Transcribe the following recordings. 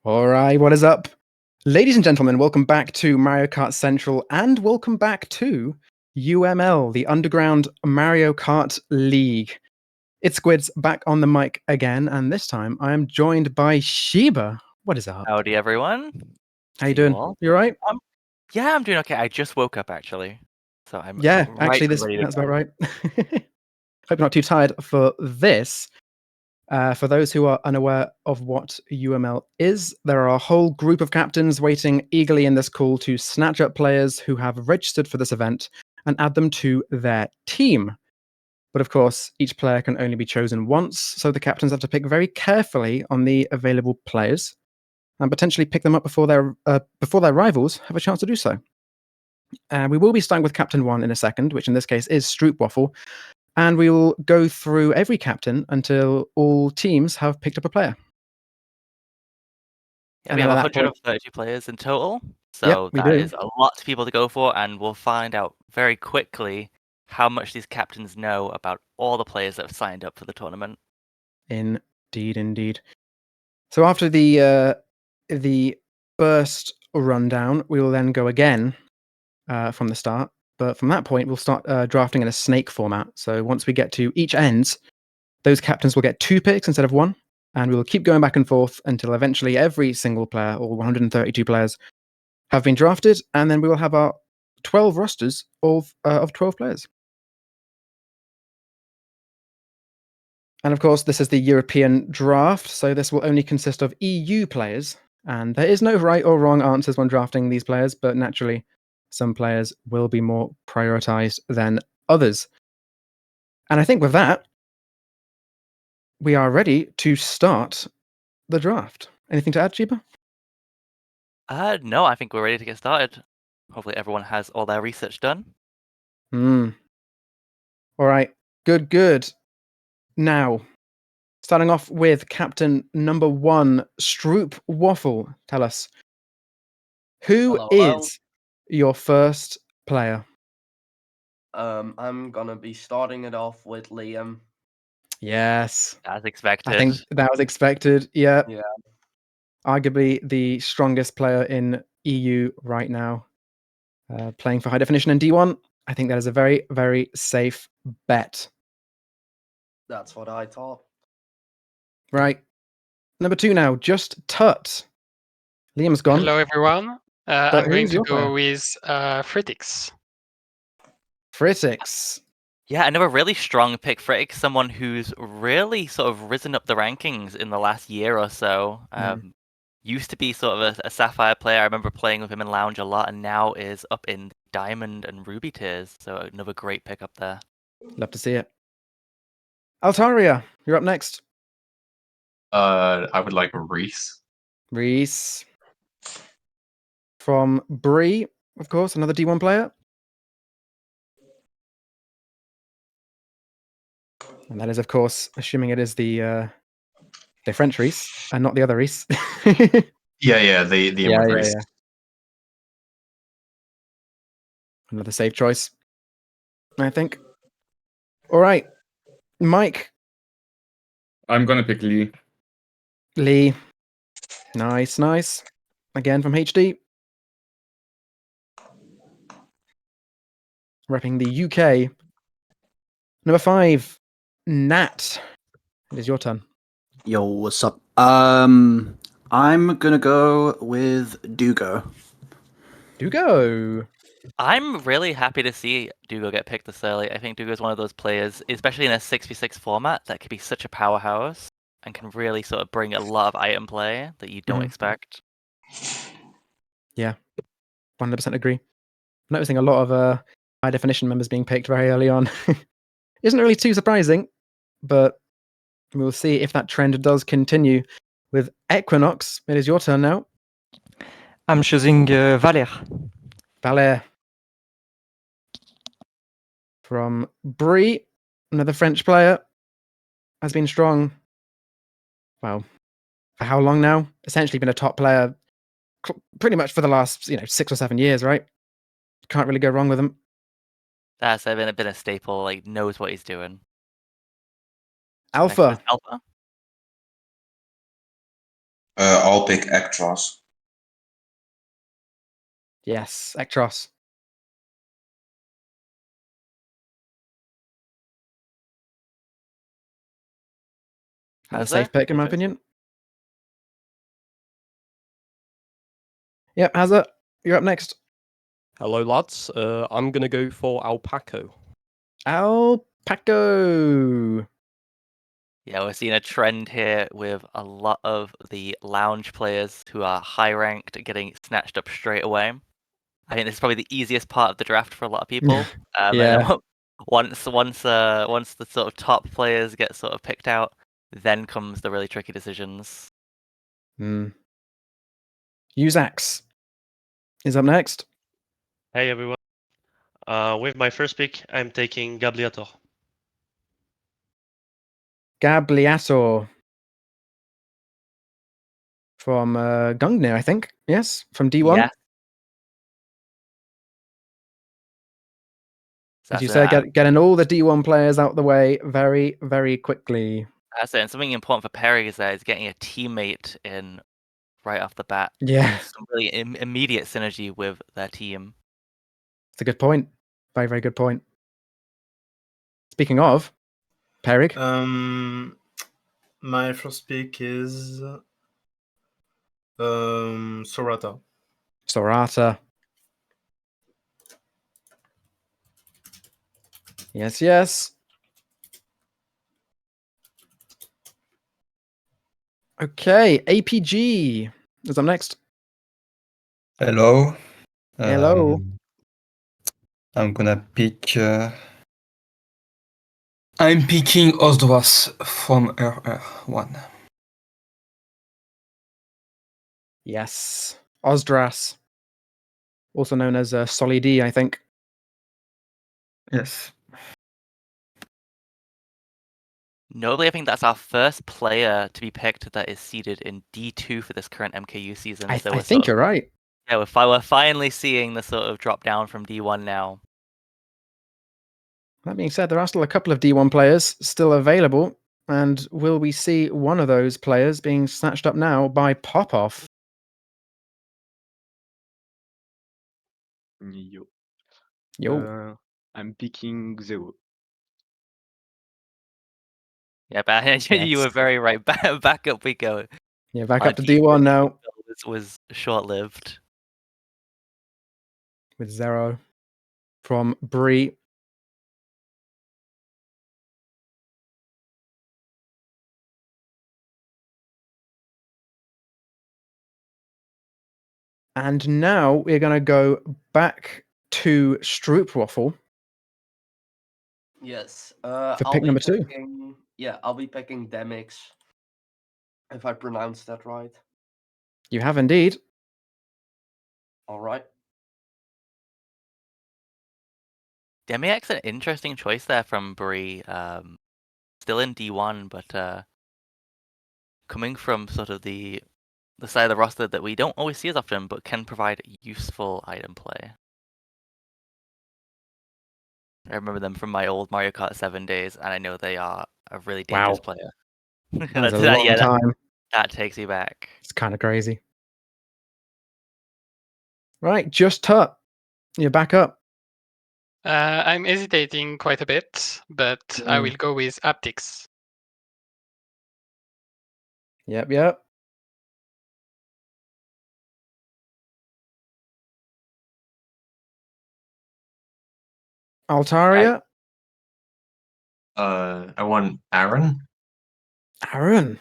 All right, what is up? Ladies and gentlemen, welcome back to Mario Kart Central and welcome back to UML, the Underground Mario Kart League. It's Squids back on the mic again, and this time I am joined by Sheba. What is up? Howdy, everyone. How you See you doing? all. You all right? Yeah, I'm doing okay. I just woke up actually, so I'm Yeah, right actually, and this ready to that's about go. right. Hope you're not too tired for this. For those who are unaware of what UML is, there are a whole group of captains waiting eagerly in this call to snatch up players who have registered for this event and add them to their team. But of course, each player can only be chosen once, so the captains have to pick very carefully on the available players and potentially pick them up before their rivals have a chance to do so. We will be starting with Captain 1 in a second, which in this case is Stroopwafel, and we will go through every captain until all teams have picked up a player. Yeah, And we then have at that point, 132 players in total, yep, so we that do. is a lot of people to go for, and we'll find out very quickly how much these captains know about all the players that have signed up for the tournament. Indeed, indeed. So after the first rundown, we will then go again from the start. But from that point, we'll start drafting in a snake format. So once we get to each ends, those captains will get 2 picks instead of 1, and we will keep going back and forth until eventually every single player, or 132 players, have been drafted, and then we will have our 12 rosters of 12 players. And of course, this is the European draft, so this will only consist of EU players. And there is no right or wrong answers when drafting these players, but naturally, some players will be more prioritized than others. And I think with that, we are ready to start the draft. Anything to add, Chiba? No, I think we're ready to get started. Hopefully, everyone has all their research done. Hmm. All right. Good, good. Now, starting off with captain number 1, Stroop Waffle. Tell us, who Hello, hello. is your first player? I'm gonna be starting it off with Liam. Yes. As I expected. think that was expected. Yeah. Yeah, Arguably the strongest player in EU right now, playing for high definition in D1. I think that is a very, very safe bet. that's what I thought. Right. Number 2 now, just Tut. Liam's gone, Hello, everyone. but I'm going who's to your player? go with Fritix. Fritix. Yeah, another really strong pick for it. Someone who's really sort of risen up the rankings in the last year or so. Used to be sort of a Sapphire player. I remember playing with him in Lounge a lot, and now is up in Diamond and Ruby tiers. So another great pick up there. Love to see it. Altaria, you're up next. I would like Reese. Reese. From Bree, of course, another D1 player. And that is, of course, assuming it is the French Reese and not the other Reese. Yeah, the Yeah, inward yeah, Reese. yeah. Another safe choice, I think. All right, Mike. I'm gonna pick Lee. Lee. Nice, nice. Again from HD. Repping the UK. Number 5, Nat. It is your turn. Yo, what's up? I'm gonna go with Dugo. Do go. I'm really happy to see Dougal get picked this early. I think Dougal is one of those players, especially in a 6v6 format, that could be such a powerhouse and can really sort of bring a lot of item play that you don't Mhm. expect. Yeah, 100% agree. Noticing a lot of high definition members being picked very early on. Isn't really too surprising, but we'll see if that trend does continue. With Equinox, it is your turn now. I'm choosing Valer. Valère. From Brie, another French player, has been strong. Well, for how long now? Essentially been a top player pretty much for the last 6 or 7 years, right? Can't really go wrong with him. That's been a staple, like, knows what he's doing. Next Alpha. is Alpha. I'll pick Actros. Yes, Ekros. That's a safe pick, in my opinion. Yep, Hazza, you're up next. Hello, lads. I'm gonna go for Alpaco. Alpaco. Yeah, we're seeing a trend here with a lot of the lounge players who are high ranked getting snatched up straight away. I think this is probably the easiest part of the draft for a lot of people. And then Yeah. once the sort of top players get sort of picked out, then comes the really tricky decisions. Uzax is up next. Hey everyone. With my first pick, I'm taking Gabliator. Gabliator from Gungnir, I think. Yes, from D1. Yeah. As you say, getting all the D1 players out the way very, very quickly. That's it. And something important for Perry is getting a teammate in right off the bat. Yeah. Some really immediate synergy with their team. It's a good point. Very, very good point. Speaking of, Perig. My first pick is Sorata. Sorata. Yes, yes. Okay, APG is up next. Hello. Hello. I'm gonna pick. I'm picking Osdras from RR1. Yes, Osdras, also known as Solid, I think. Yes. Notably, I think that's our first player to be picked that is seeded in D2 for this current MKU season. I think you're right. Yeah, we're finally seeing the sort of drop down from D1 now. That being said, there are still a couple of D1 players still available. And will we see one of those players being snatched up now by Popoff? Yo. I'm picking Zero. Yeah, but you were very right. Back up we go. Yeah, back up to D1 now. This was short-lived. With Zero from Bree. And now we're going to go back to Stroopwafel. Yes. For I'll pick be number 2. picking, yeah, I'll be picking Demix. If I pronounced that right. You have indeed. All right. Demiak's an interesting choice there from Bree. Still in D1, but coming from sort of the side of the roster that we don't always see as often, but can provide useful item play. I remember them from my old Mario Kart 7 days, and I know they are a really dangerous player. That was a long time. That takes me back. It's kind of crazy. Right, Just Tut. You're back up. I'm hesitating quite a bit, but I will go with Aptix. Yep. Altaria? I want Aaron. Aaron?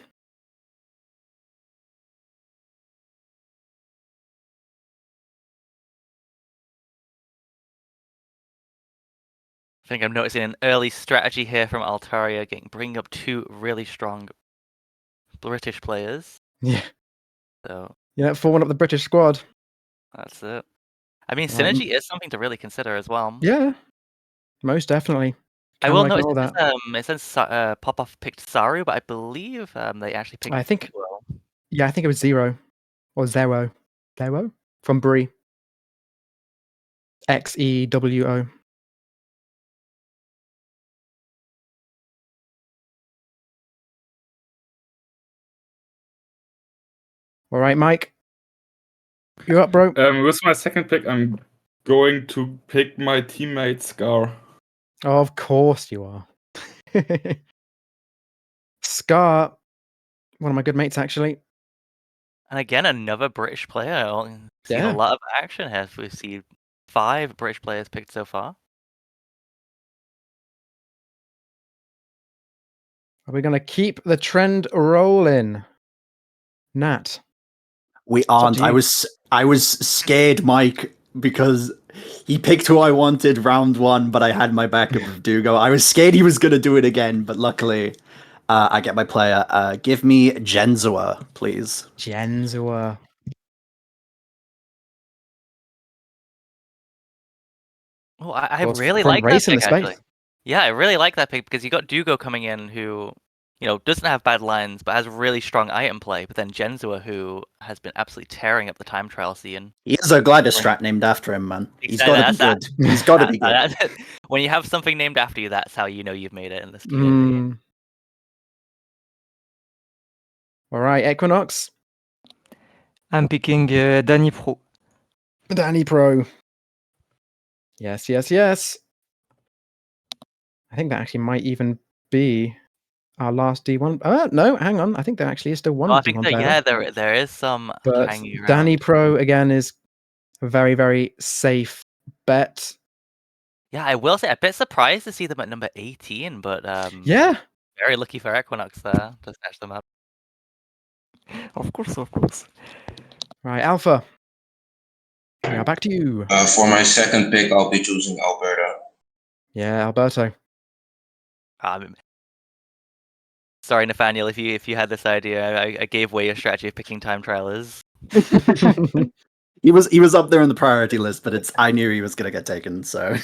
I think I'm noticing an early strategy here from Altaria, bringing up 2 really strong British players. Yeah. So Yeah, 4-1 up the British squad. That's it. I mean, synergy is something to really consider as well. Yeah, most definitely. I will notice ignore that. it says Popoff picked Saru, but I believe they actually picked. I think it was Zero or Zero from Bree. XEWO. All right, Mike. You're up, bro. With my second pick, I'm going to pick my teammate Scar. Oh, of course you are. Scar, one of my good mates, actually. And again, another British player. Seen Yeah. a lot of action here. We've seen 5 British players picked so far. Are we going to keep the trend rolling? Nat. We up aren't. to you. I was scared, Mike, because he picked who I wanted round 1, but I had my backup of Dugo. I was scared he was going to do it again, but luckily I get my player. Give me Genzua, please. Genzua. Oh, I Course, really front like that race in the pick, actually. space. Yeah, I really like that pick because you got Dugo coming in who, doesn't have bad lines but has really strong item play. But then Genzua, who has been absolutely tearing up the time trial scene. He has a glider strat named after him, man. He's got to be good. He's got to be good. When you have something named after you, that's how you know you've made it in this community. All right, Equinox. I'm picking Danny Pro. Danny Pro. Yes, yes, yes. I think that actually might even be our last D1. No, hang on. I think there actually is still one I think D1 that, player. yeah, there is some But hanging around. Danny Pro, again, is a very, very safe bet. Yeah, I will say, a bit surprised to see them at number 18, but yeah, very lucky for Equinox there to snatch them up. Of course, of course. Right, Alpha. We are back to you. For my second pick, I'll be choosing Alberta. Yeah, Alberto. Sorry, Nathaniel, if you had this idea, I gave away your strategy of picking time trialers. He was up there in the priority list, but I knew he was going to get taken, so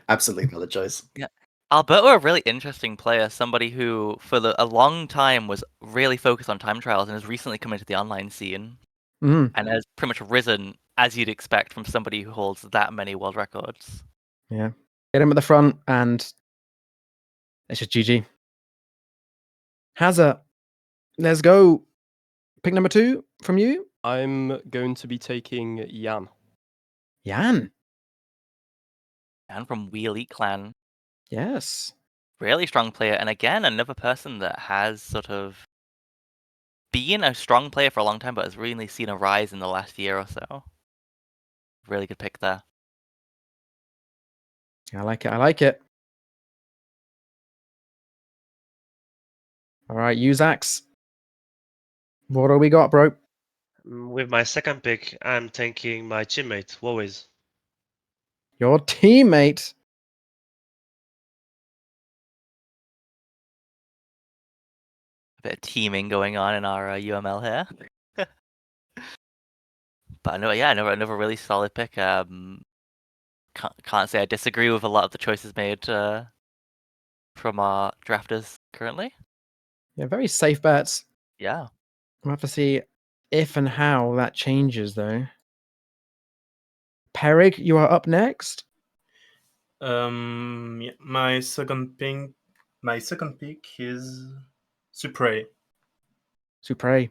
absolutely valid choice. Yeah. Alberto, a really interesting player, somebody who for a long time was really focused on time trials and has recently come into the online scene and has pretty much risen, as you'd expect from somebody who holds that many world records. Yeah. Get him at the front and it's just GG. Hazza, let's go. Pick number 2 from you. I'm going to be taking Jan. Jan. Jan from We Elite Clan. Yes. Really strong player. And again, another person that has sort of been a strong player for a long time, but has really seen a rise in the last year or so. Really good pick there. I like it. I like it. All right, Uzax. What do we got, bro? With my second pick, I'm taking my teammate, Wowiz. Your teammate. A bit of teaming going on in our UML here. But another really solid pick. Can't say I disagree with a lot of the choices made from our drafters currently. Yeah, very safe bets. Yeah. We'll have to see if and how that changes, though. Perig, you are up next. Yeah, my second pick is Supray. Supray.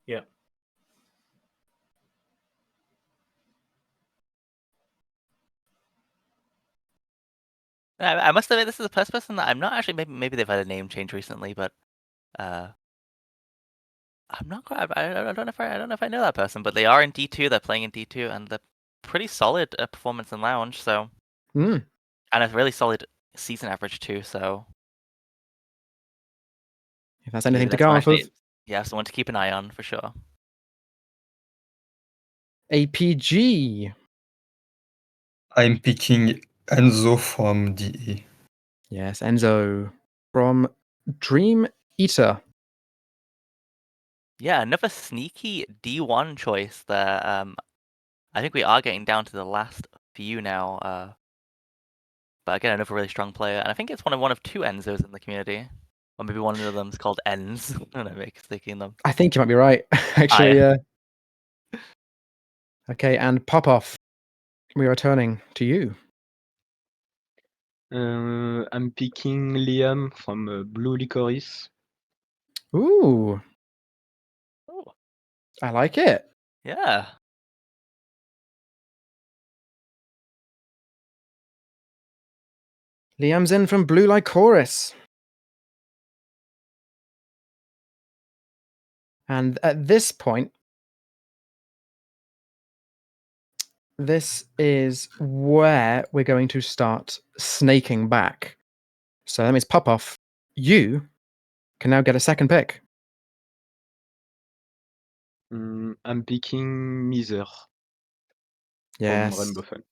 Yeah. I must admit, this is the first person that I'm not actually. Maybe they've had a name change recently, but I'm not quite. I don't know if I know that person, but they are in D2. They're playing in D2, and they're pretty solid performance in lounge. So, and a really solid season average too. So, if that's anything to go off of, yeah, someone to keep an eye on for sure. APG. I'm picking Enzo from DE. Yes, Enzo from Dream Eater. Yeah, another sneaky D1 choice there. I think we are getting down to the last few now. But again, another really strong player, and I think it's one of 2 Enzos in the community, or maybe one of them's called Enz. I don't know, mistaking them. I think you might be right, actually. Okay, and Popoff, we are turning to you. I'm picking Liam from Blue Licorice. Ooh. I like it. Yeah. Liam's in from Blue Lycoris. And at this point, this is where we're going to start snaking back. So that means Popoff, you can now get a second pick. I'm picking Miser from Yes. Rainbow Fun.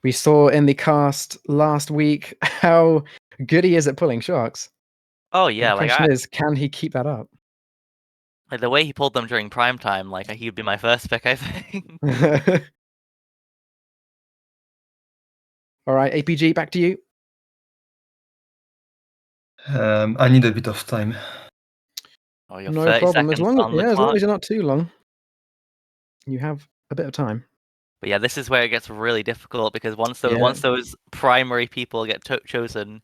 We saw in the cast last week how good he is at pulling sharks. Oh And yeah, the question is, can he keep that up? like the way he pulled them during prime time, like he'd be my first pick, I think. All right, APG, back to you. I need a bit of time. Oh, you're No 30 problem. seconds on the As long clock. as you're not too long, you have a bit of time. But yeah, this is where it gets really difficult because once Yeah. those primary people get chosen,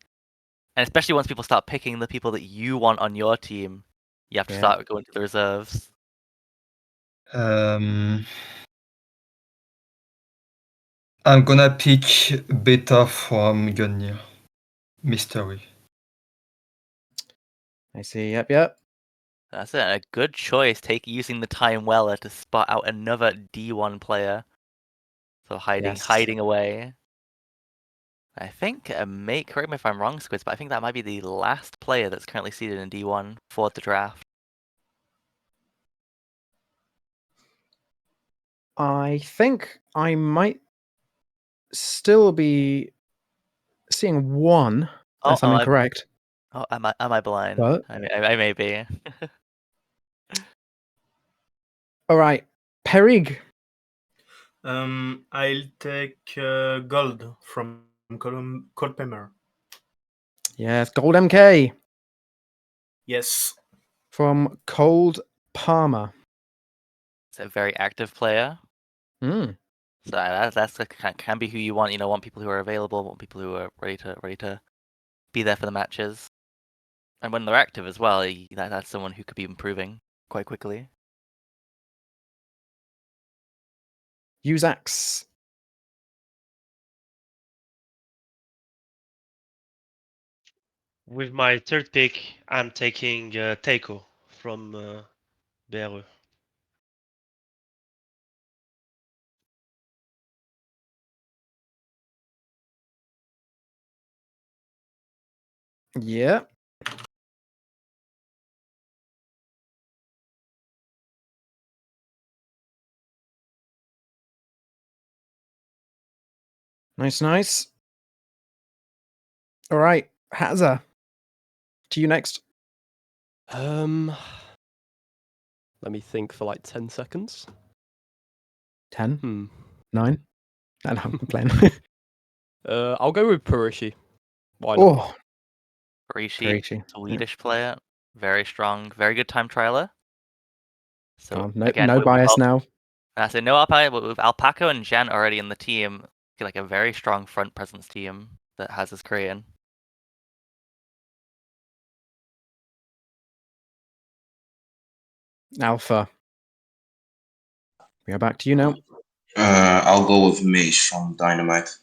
and especially once people start picking the people that you want on your team, you have to Yeah. start going to the reserves. I'm gonna pick Beta from Gungnir. Mystery. I see. Yep. That's it. A good choice. Using the time weller to spot out another D1 player. So hiding away. I think, correct me if I'm wrong, Squids, but I think that might be the last player that's currently seated in D1 for the draft. I think I might still be seeing one, unless I'm incorrect. Am I blind? What? I may be. All right, Perig. I'll take Gold from Coldpemer. Yes, Gold MK. Yes. From Cold Palmer. It's a very active player. Mm. So that's can be who you want. Want people who are available, want people who are ready to be there for the matches. And when they're active as well, that's someone who could be improving quite quickly. Usax. With my third pick, I'm taking Teiko from BRE. Yeah. Nice. All right, Hazza. To you next. Let me think for like 10 seconds. 10? 9? And I'm playing. I'll go with Parishi. Why not? Oh, Parishi, Swedish player, very strong, very good time trialer. So no bias now. I say no bias, but with Alpaco and Jen already in the team, like a very strong front presence team that has is creating. Alpha. We are back to you now. I'll go with Mace from Dynamite.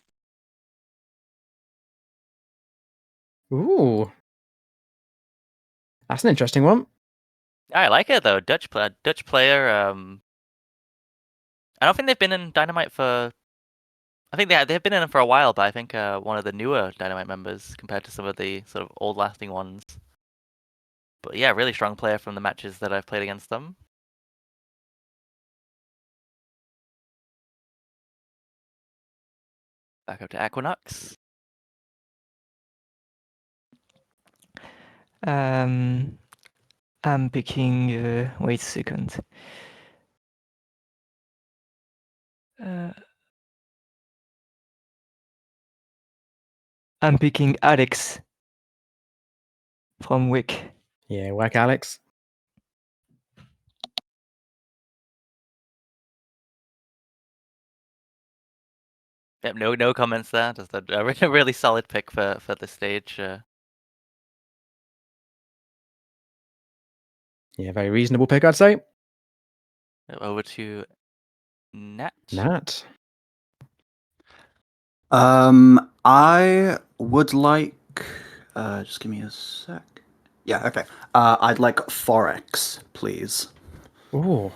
Ooh. That's an interesting one. I like it though. Dutch player. I don't think they've been in Dynamite for. I think they've been in it for a while, but I think one of the newer Dynamite members compared to some of the sort of old lasting ones. But yeah, really strong player from the matches that I've played against them. Back up to Equinox. I'm picking. Wait a second. I'm picking Alex from Wick. Yeah, whack Alex. Yep, no comments there. Just a really solid pick for this stage. Yeah, very reasonable pick, I'd say. Over to Nat. Nat. I would like. Just give me a sec. Yeah, okay. I'd like Forex, please. Ooh.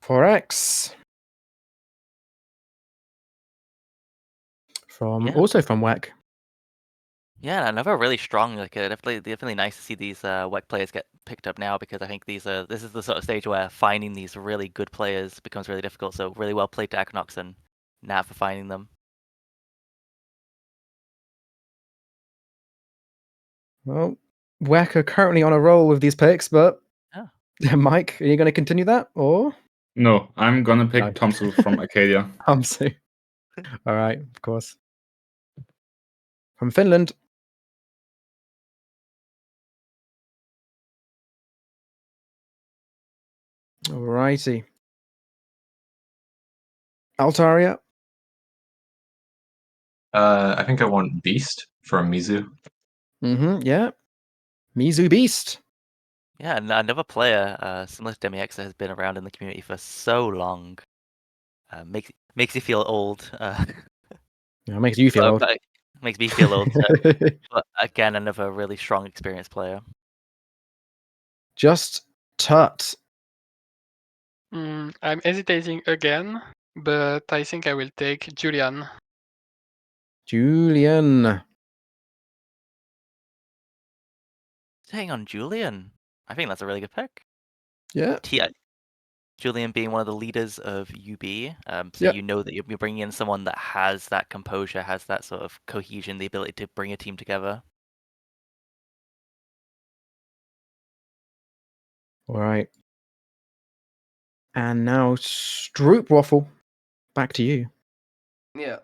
Forex. Also from WEC. Yeah, another really strong, like definitely nice to see these WEC players get picked up now, because I think this is the sort of stage where finding these really good players becomes really difficult. So really well played to Equinox and Nat for finding them. Well, WEC are currently on a roll with these picks, but Mike, are you going to continue that, or? No, I'm gonna pick No. Tomsu from Arcadia. Tomsu. All right, of course. From Finland. Alrighty. Altaria. I think I want Beast from Mizu. Yeah. Mizu Beast. Yeah, and another player similar to Demi-X has been around in the community for so long. Makes you feel old. Yeah, it makes you feel old. But makes me feel old. But again, another really strong, experienced player. Just Tut. I'm hesitating again, but I think I will take Julian. Julian. Staying on Julian. I think that's a really good pick. Yeah. Julian being one of the leaders of UB, so Yep. you know that you're bringing in someone that has that composure, has that sort of cohesion, the ability to bring a team together. All right. And now Stroop Waffle. Back to you. Yeah.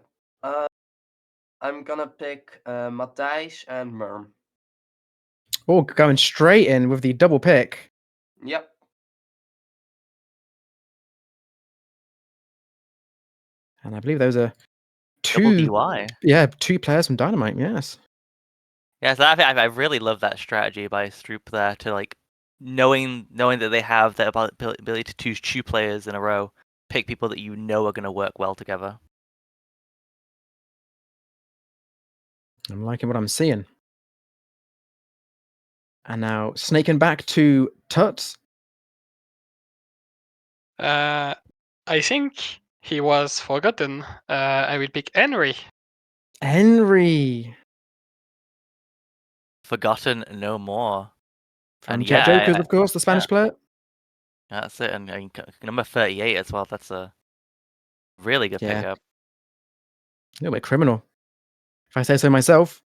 I'm gonna pick Matthijs and Merm. Oh, going straight in with the double pick. Yep. And I believe those are Double two. DY. Yeah, two players from Dynamite. Yes. Yeah, so I really love that strategy by Stroop there to like knowing that they have the ability to choose two players in a row, pick people that you know are going to work well together. I'm liking what I'm seeing. And now snaking back to Tut. I think he was forgotten. I will pick Henry. Henry. Forgotten no more. From And Jet yeah, Jokers, of course, the Spanish player. That's it. And number 38 as well. That's a really good Yeah. pickup. A little bit criminal, if I say so myself.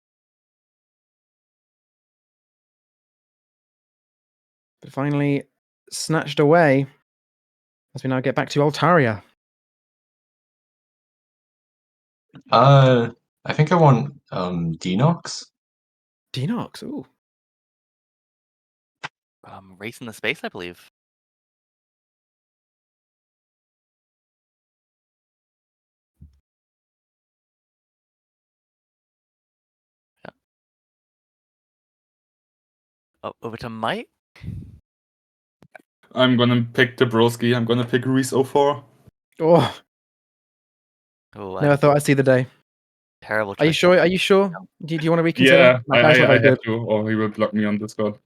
But finally snatched away as we now get back to Altaria. I think I want Denox. Denox, ooh. Racing the Space, I believe. Yeah. Oh, over to Mike. I'm gonna pick Dabrowski. I'm gonna pick Reese 04. Oh. Oh, Never thought I'd see the day. Terrible Are you choice. sure? Are you sure? Do you want to reconsider? Yeah, That guy's not I very good. have to, or he will block me on Discord.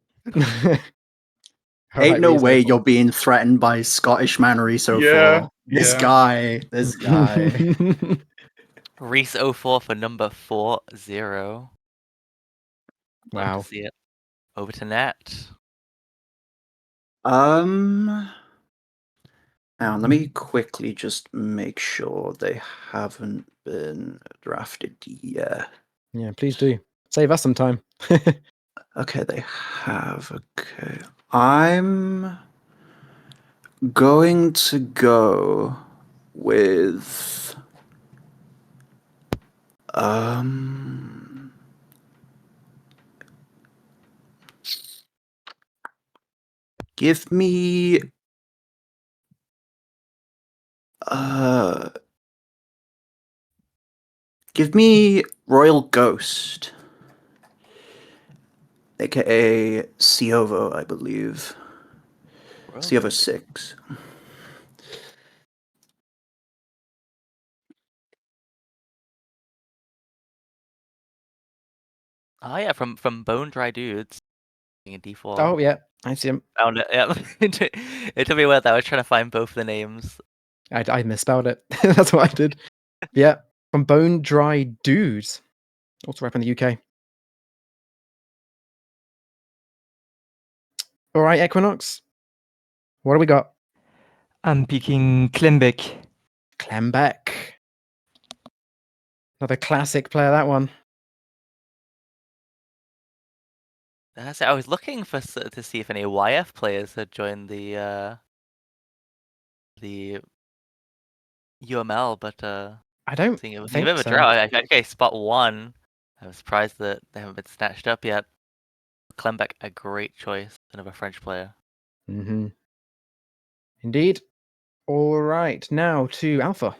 Ain't no way you're being threatened by Scottish man Reese 04. Yeah, This yeah. guy. This guy. Reese 04 for number 40. Love Wow. to see it. Over to Nat. Now, let me quickly just make sure they haven't been drafted yet. Yeah, please do. Save us some time. Okay, they have. Okay. I'm going to go with give me Royal Ghost, aka Ciovo, I believe. It's the other 6. Oh yeah, from Bone Dry Dudes. A D4. Oh yeah, I see him. Found it. Yeah, it took me a while. I was trying to find both the names. I misspelled it. That's what I did. Yeah, from Bone Dry Dudes. Also rep in the UK. All right, Equinox. What do we got? I'm picking Klembeck. Klembeck. Another classic player, that one. That's it. I was looking for to see if any YF players had joined the UML, but I don't seeing it was a think bit of a so. drought. Okay, spot 1. I was surprised that they haven't been snatched up yet. Klembeck, a great choice. Another French player. Mm-hmm. Indeed. All right, now to Alpha.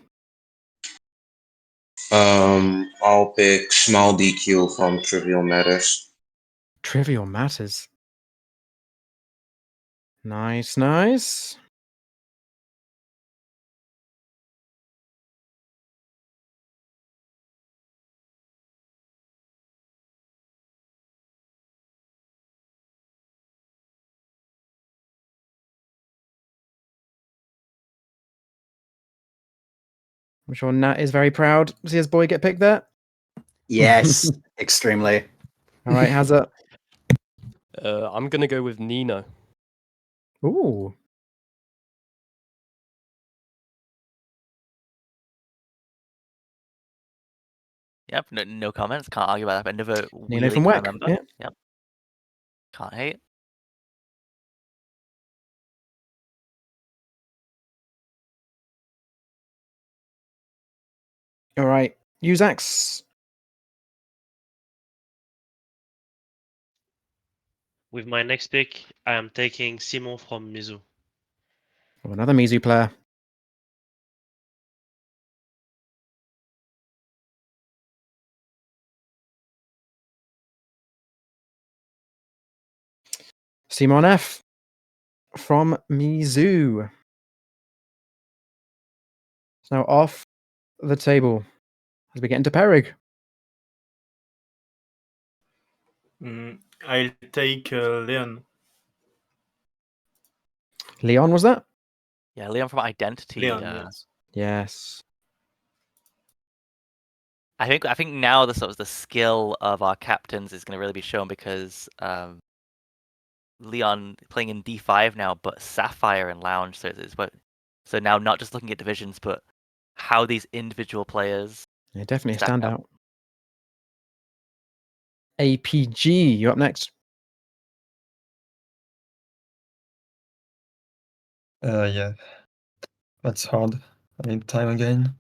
I'll pick Small DQ from Trivial Matters. Trivial Matters. Nice, nice. I'm sure Nat is very proud to see his boy get picked there. Yes, extremely. All right, Hazard. I'm gonna go with Nino. Ooh. Yep, no comments. Can't argue about that. But another Nino wheelie from kind of WEC. member. Yeah. Yep. Can't hate. All right, Uzax. With my next pick, I am taking Simon from Mizu. Oh, another Mizu player. Simon F. from Mizu. It's now off the table as we get into Perig. I'll take Leon. Leon, was that? Yeah, Leon from Identity. Leon, yes. Yes. I think now the sort of the skill of our captains is going to really be shown because Leon playing in D5 now, but Sapphire and Lounge. So now not just looking at divisions, but how these individual players. Yeah, definitely a stack up. standout. APG, you up next. Yeah. That's hard. I need time again.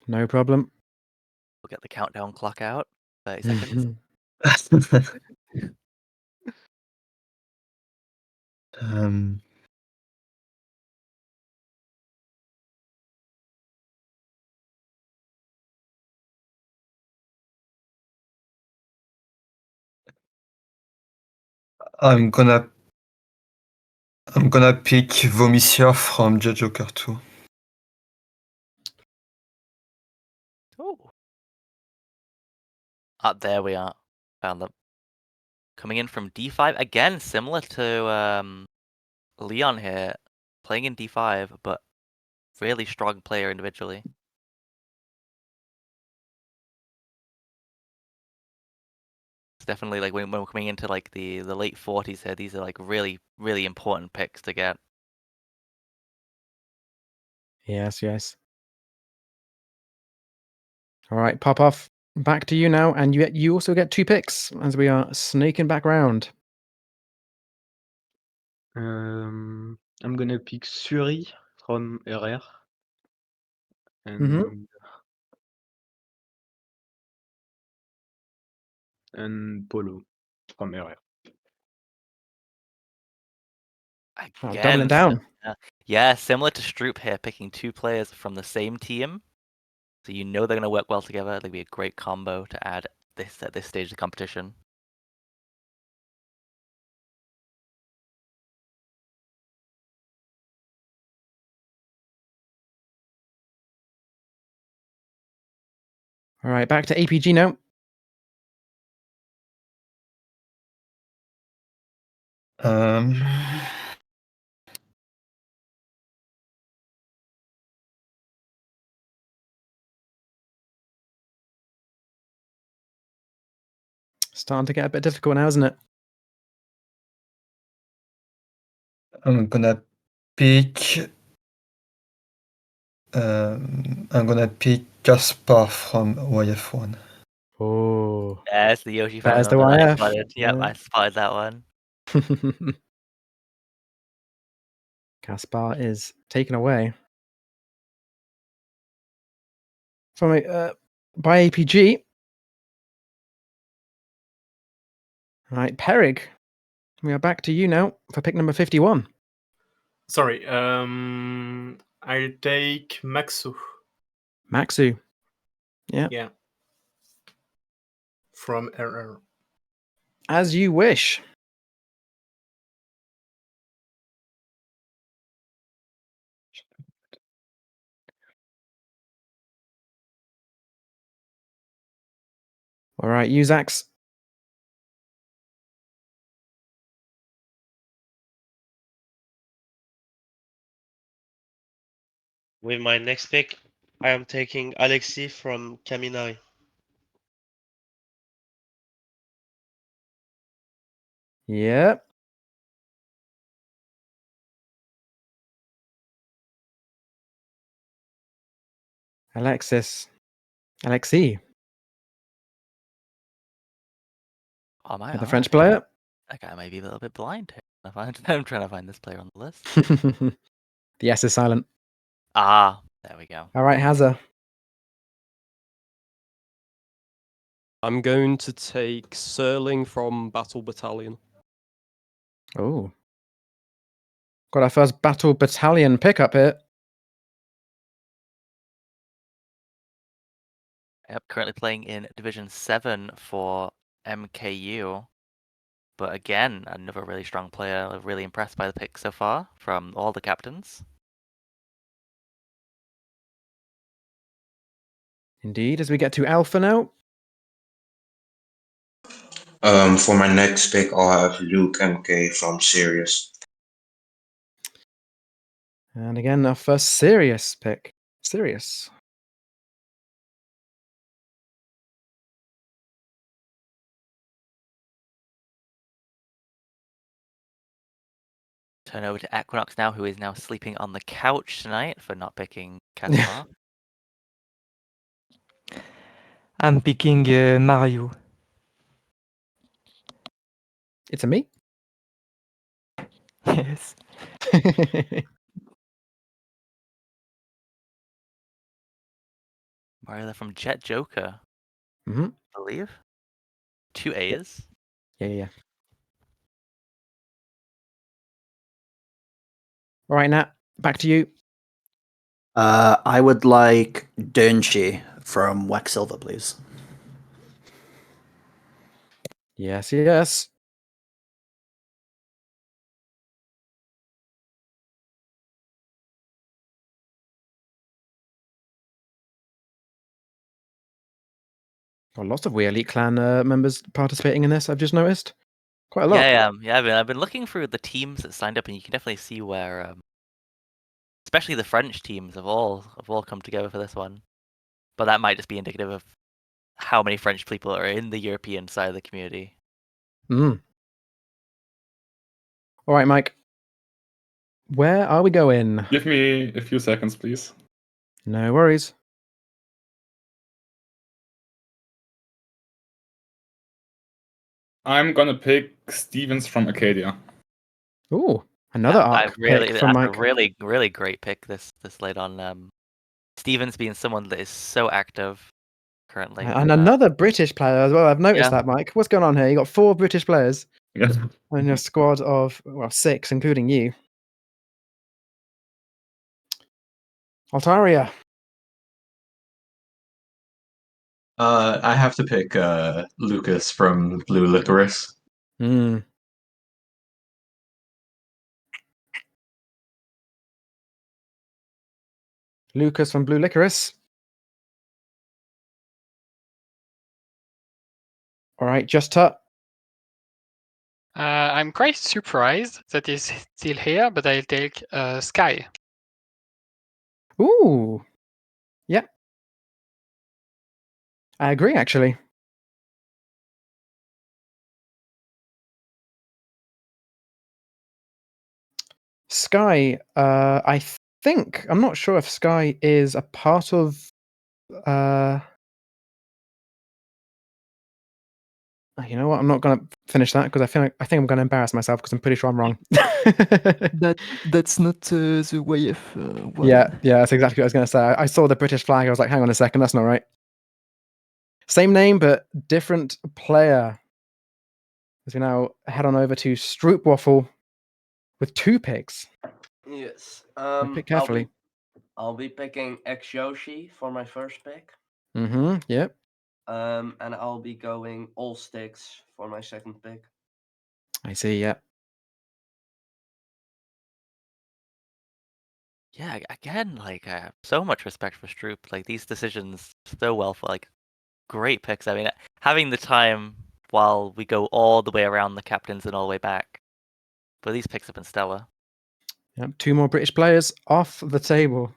No problem. We'll get the countdown clock out. 30 seconds. um, I'm gonna pick Vomisseur from Joker 2. Oh. There we are. Found them. Coming in from D5 again, similar to Leon here, playing in D5, but really strong player individually. It's definitely like when we're coming into like the late 40s here, these are like really, really important picks to get. Yes, yes. All right, pop off. Back to you now, and you also get 2 picks as we are snaking back round. I'm gonna pick Suri from RR. Mhm. And Polo from RR. Oh, Again, doubling down. yeah, similar to Stroop here, picking 2 players from the same team. So you know they're going to work well together. They'll be a great combo to add this at this stage of the competition. All right, back to APG now. Starting to get a bit difficult now, isn't it? I'm gonna pick. I'm gonna pick Caspar from YF1. Oh, Yeah, it's the Yoshi fan there's the that I YF. spotted. Yep, Yeah. I spotted that one. Caspar is taken away from by APG. Right, Perig. We are back to you now for pick number 51. Sorry, I'll take Maxu. Maxu. Yeah. Yeah. From RR. As you wish. All right, Uzax. With my next pick, I am taking Alexi from Kaminai. Yep. Alexi. Oh my! The French player. That guy may be a little bit blind here. I'm trying to find this player on the list. The S is silent. Ah, there we go. All right, Hazza. I'm going to take Serling from Battle Battalion. Oh. Got our first Battle Battalion pickup here. Yep, currently playing in Division 7 for MKU. But again, another really strong player. Really impressed by the pick so far from all the captains. Indeed, as we get to Alpha now. For my next pick, I'll have Luke MK from Sirius. And again, our first serious pick. Serious. Turn over to Equinox now, who is now sleeping on the couch tonight for not picking Caspar. I'm picking Mario. It's a me? Yes. Mario from Jet Joker, Mm-hmm. I believe. 2 A's. Yeah. All right, Nat, back to you. I would like Dernshi from Wax-Silver, please. Yes. Got lots of We Elite Clan members participating in this, I've just noticed. Quite a lot. Yeah. I've been looking through the teams that signed up, and you can definitely see where, especially the French teams, have all come together for this one. But that might just be indicative of how many French people are in the European side of the community. All right, Mike. Where are we going? Give me a few seconds, please. No worries. I'm gonna pick Stevens from Acadia. Ooh, another arc pick from Mike. A really great pick this late on. Stevens being someone that is so active currently. And another British player as well. I've noticed that, Mike. What's going on here? You got 4 British players on your squad of 6, including you. Altaria. I have to pick Lucas from Blue Licorice. Lucas from Blue Licorice. All right, just Tut. I'm quite surprised that he's still here, but I'll take Sky. Ooh. Yep. I agree, actually. Sky, I think, I'm not sure if Sky is a part of, you know what? I'm not going to finish that because I think I'm going to embarrass myself because I'm pretty sure I'm wrong. That's not the YF one. Yeah, that's exactly what I was going to say. I saw the British flag. I was like, hang on a second, that's not right. Same name, but different player. As we now head on over to Stroopwaffle with 2 picks. Yes. Pick carefully. I'll be picking X Yoshi for my first pick. Mm-hmm. Yep. And I'll be going All Sticks for my second pick. I see. Yep. Yeah, again, like so much respect for Stroop. Like these decisions so well for like great picks. I mean, having the time while we go all the way around the captains and all the way back. But these picks have been stellar. Yep. 2 more British players off the table.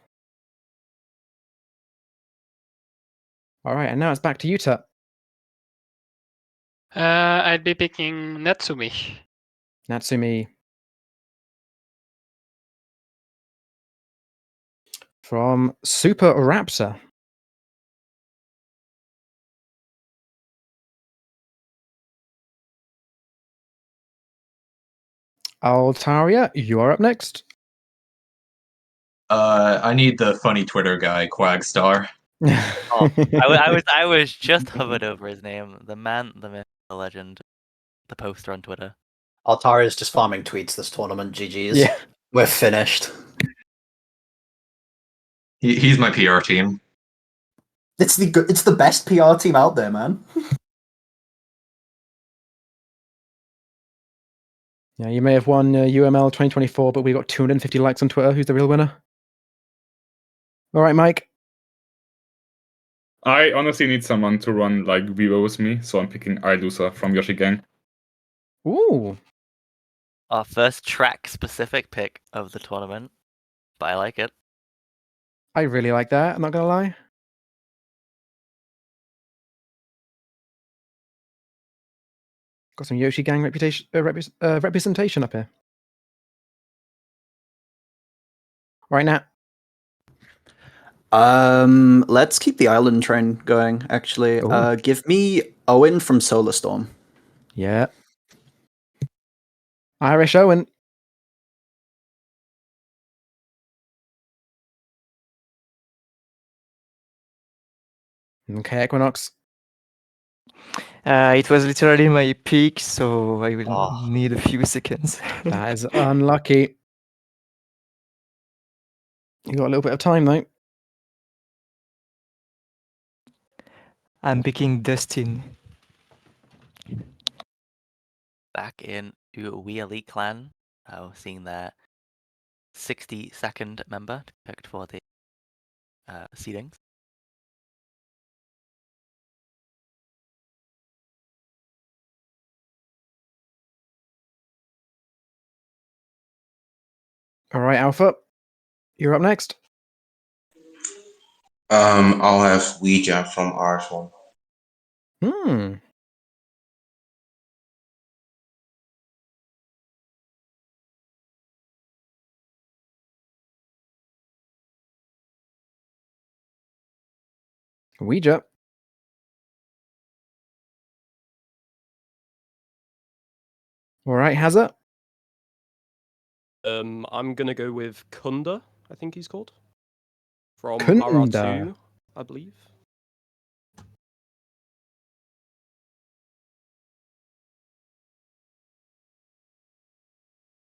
All right, and now it's back to you, Tut. I'll be picking Natsumi. Natsumi. From Super Raptor. Altaria, you are up next. I need the funny Twitter guy, Quagstar. Oh, I was just hovered over his name. The man, the myth, the legend, the poster on Twitter. Altaria's just farming tweets this tournament. GG's. Yeah. We're finished. He's my PR team. It's the best PR team out there, man. Yeah, you may have won UML 2024, but we got 250 likes on Twitter. Who's the real winner? All right, Mike. I honestly need someone to run like Vivo with me, so I'm picking iLoser from Yoshi Gang. Ooh. Our first track-specific pick of the tournament, but I like it. I really like that. I'm not gonna lie. Got some Yoshi Gang representation up here. Right now. Let's keep the island train going, actually. Ooh. Give me Owen from Solar Storm. Yeah. Irish Owen. Okay, Equinox. It was literally my pick, so I will need a few seconds. That is unlucky. You got a little bit of time, though. I'm picking Dustin. Back into We Elite Clan, seeing their 62nd member picked for the seedings. All right, Alpha. You're up next. I'll have Ouija from RS1. Hmm. Ouija. All right, Hazard. I'm gonna go with Kunda, I think he's called. From Kunda. RR2, I believe.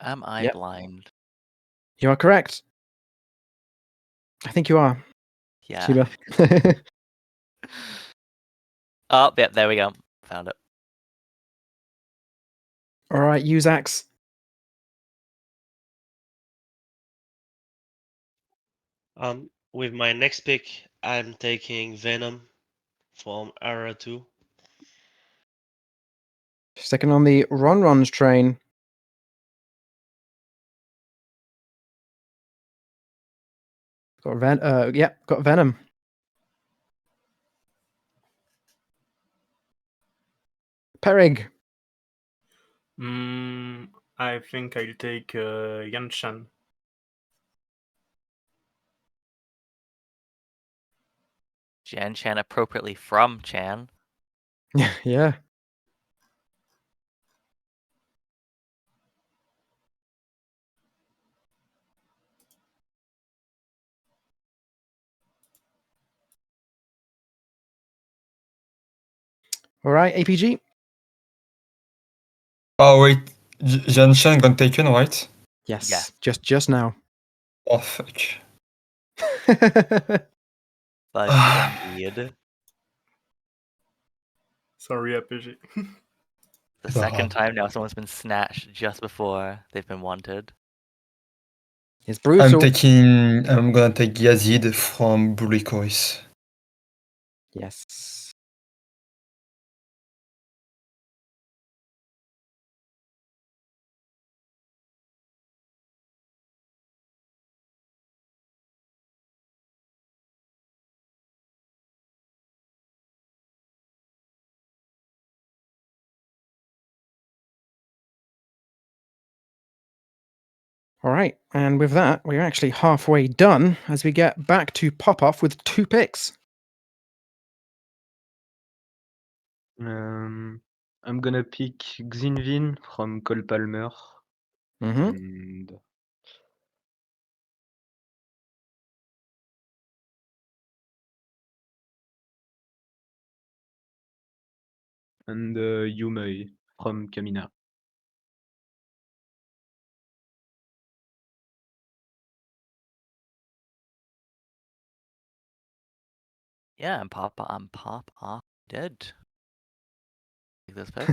Am I Yep. blind? You are correct. I think you are. Yeah. Shiba. Oh, yep, there we go. Found it. All right, Uzax. With my next pick, I'm taking Venom from Era 2. Sticking on the Ronron's train. Got got Venom. Perig. I think I'll take Yanshan. Jan Chan appropriately from Chan. Yeah. All right, APG. Oh wait, Janshan got taken, right? Yes. Just now. Oh fuck. Fudge indeed. Sorry, APG. The second time now someone's been snatched just before they've been wanted. It's brutal. I'm gonna take Yazid from Blue Licorice. Yes. All right, and with that, we're actually halfway done as we get back to Pop-Off with 2 picks. I'm gonna pick Xinvin from Cole Palmer. And Yumei from Kamina. Yeah, I'm pop off dead. Take this pick.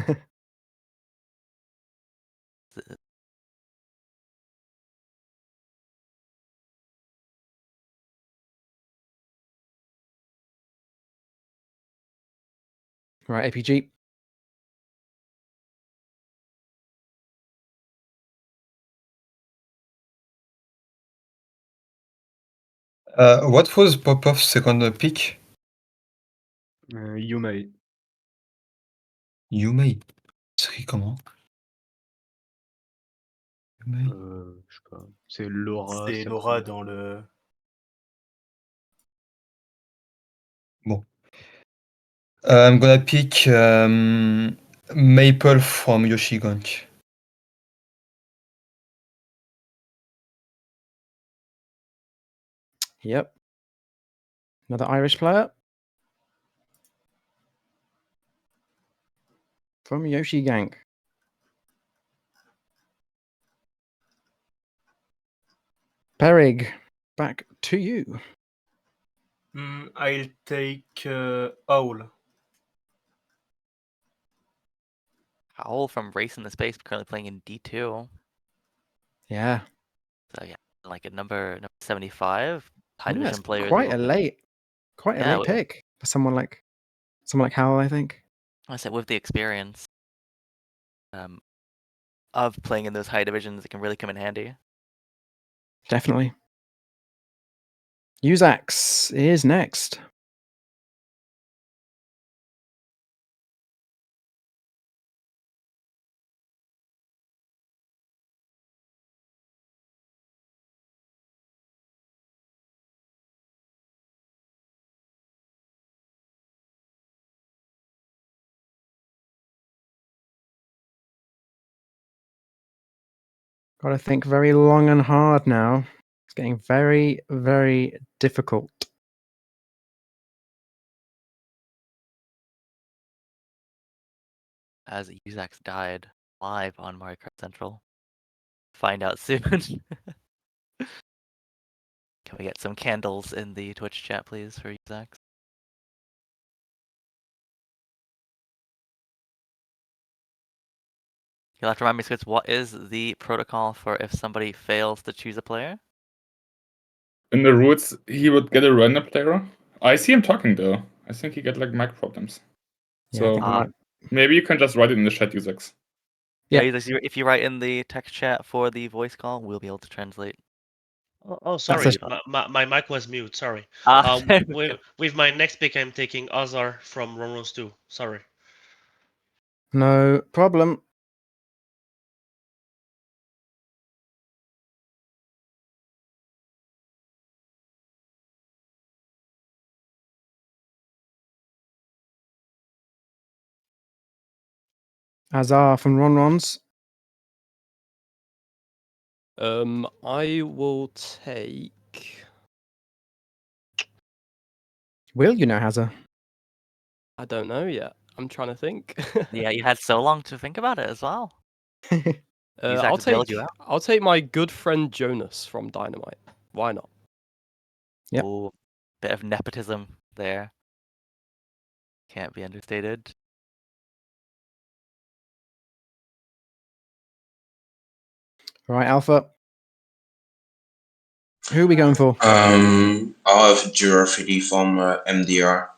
Right, APG. What was Popov's second pick? Yumei. Yumei. C'est comment? Yumei. Je sais pas. C'est Laura. C'est Laura dans le. Bon. I'm gonna pick Maple from Yoshigank. Yep. Another Irish player. From Yoshi Gang. Perig, back to you. I'll take Owl. Howl from Racing the Space, currently playing in D2. Yeah. So yeah, like at number 75. High Yeah, division it's players. quite a late pick for someone like Howell, I think. I said with the experience of playing in those high divisions, it can really come in handy. Definitely. Uzax is next. Got to think very long and hard now. It's getting very, very difficult. As Uzax died live on Mario Kart Central. Find out soon. Can we get some candles in the Twitch chat, please, for Uzax? You'll have to remind me, Squits, what is the protocol for if somebody fails to choose a player? In the rules, he would get a random player. I see him talking though. I think he got like mic problems. Yeah, I think Maybe you can just write it in the chat, Usex. Yeah, if you write in the text chat for the voice call, we'll be able to translate. Oh, sorry, my mic was mute. Sorry. With my next pick, I'm taking Azar from Ronros 2. Sorry. No problem. Azar from Ronrons. I will take. Will you know, Hazard? I don't know yet. I'm trying to think. Yeah, you had so long to think about it as well. I'll take my good friend Jonas from Dynamite. Why not? Yep. Ooh, bit of nepotism there. Can't be understated. Right, Alpha. Who are we going for? I'll have Giraffe from MDR.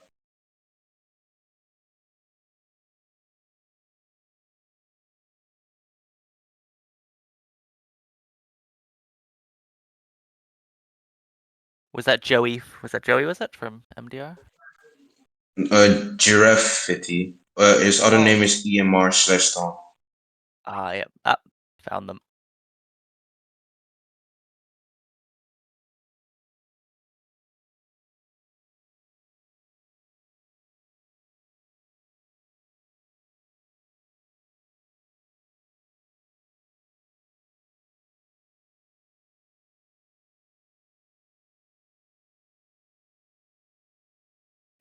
Was that Joey? Was it from MDR? Giraffe. His other name is EMR/Tom. Yeah. Found them.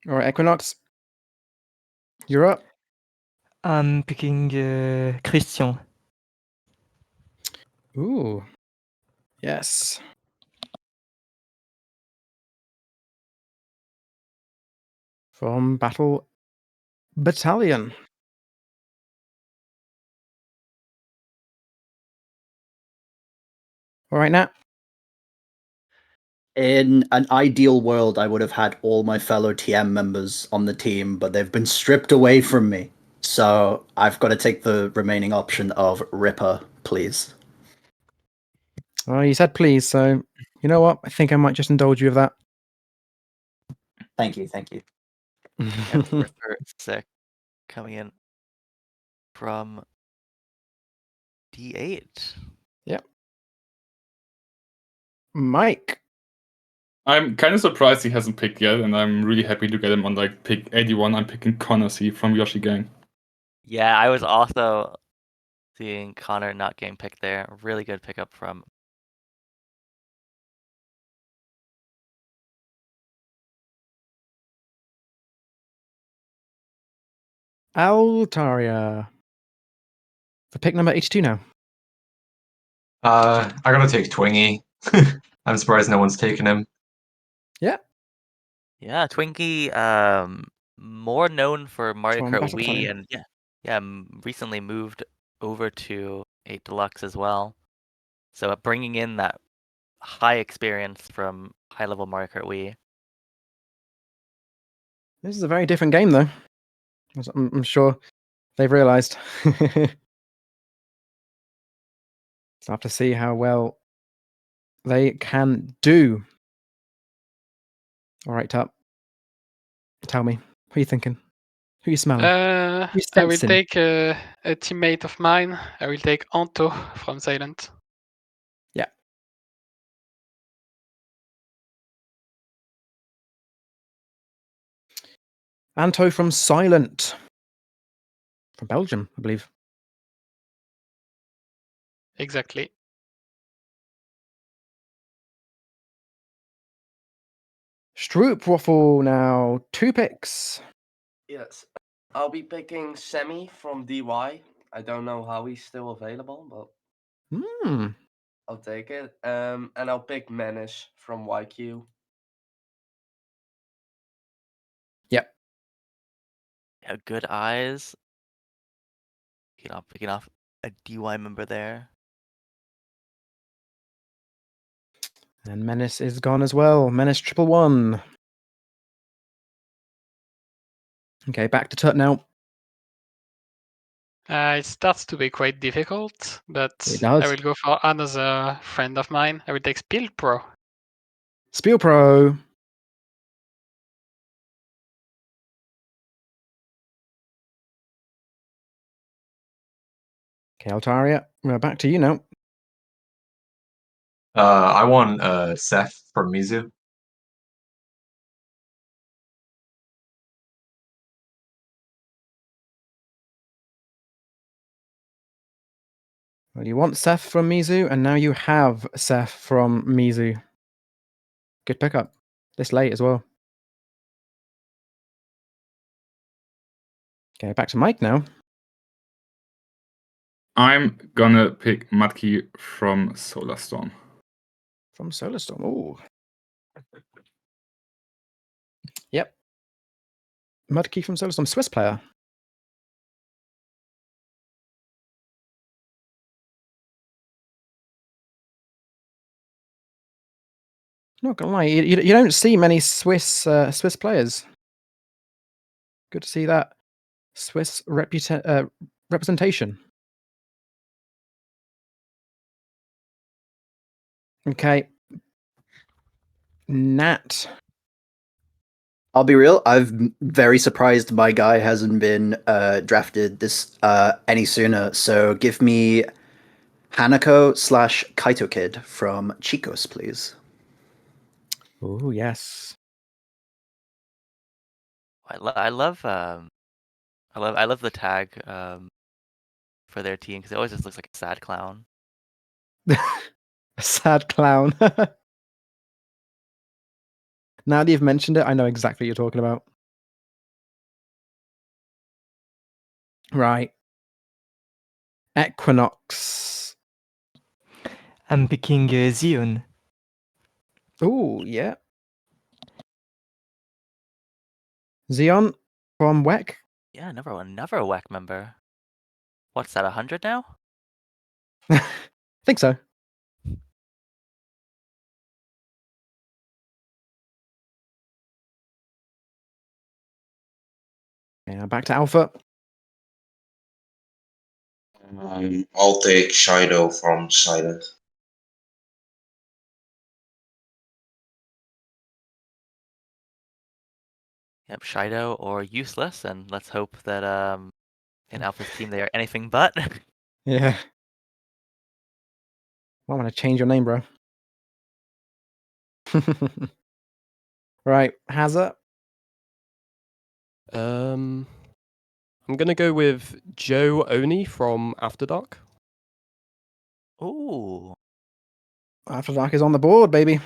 All right, Equinox. You're up. I'm picking Christian. Ooh. Yes. From Battle Battalion. All right, Nat. In an ideal world, I would have had all my fellow TM members on the team, but they've been stripped away from me. So I've got to take the remaining option of Ripper, please. Well, you said please, so you know what? I think I might just indulge you with that. Thank you, thank you. Ripper sick coming in from D8. Yep. Mike. I'm kind of surprised he hasn't picked yet, and I'm really happy to get him on like pick 81. I'm picking Connor C from Yoshi Gang. Yeah, I was also seeing Connor not getting picked there. Really good pickup from. Altaria. For pick number 82 now. I gotta take Twingy. I'm surprised no one's taken him. Yeah. Yeah, Twinkie, more known for Mario From Kart Battle Wii, Battalion. and recently moved over to 8 Deluxe as well. So bringing in that high experience from high-level Mario Kart Wii. This is a very different game, though. As I'm sure they've realized. So I have to see how well they can do. All right, Tup. Tell me, who are you thinking? Who are you smelling? I will take a teammate of mine. I will take Anto from Silent. Yeah. Anto from Silent. From Belgium, I believe. Exactly. Stroopwafel now. 2 picks. Yes. I'll be picking Semi from DY. I don't know how he's still available, but I'll take it. And I'll pick Menace from YQ. Yep. Yeah, good eyes. Picking off a DY member there. And Menace is gone as well. Menace 111. Okay, back to Tut now. It starts to be quite difficult, but It I does. will go for another friend of mine. I will take Spiel Pro. Spiel Pro. Okay, Altaria, we're back to you now. I want Seth from Mizu. Well, you want Seth from Mizu, and now you have Seth from Mizu. Good pickup. This late as well. Okay, back to Mike now. I'm gonna pick Matki from Solar-Storm. From Solar-Storm. Ooh. Yep. Mudkey from Solar-Storm. Swiss player. Not gonna lie, you don't see many Swiss players. Good to see that Swiss representation. Okay. Nat. I'll be real. I'm very surprised my guy hasn't been drafted this any sooner. So give me Hanako / Kaito Kid from Chicos, please. Oh yes. I love the tag for their team because it always just looks like a sad clown. A sad clown. Now that you've mentioned it, I know exactly what you're talking about. Right. Equinox. I'm picking Zion. Oh, yeah. Xeon from WEC. Yeah, another WEC member. What's that, 100 now? I think so. Yeah, back to Alpha. I'll take Shido from Silent. Yep, Shido or Useless, and let's hope that in Alpha's team they are anything but. Yeah. I want to change your name, bro. Right, Hazard. I'm gonna go with Joe Oni from After Dark. Ooh. After Dark is on the board, baby.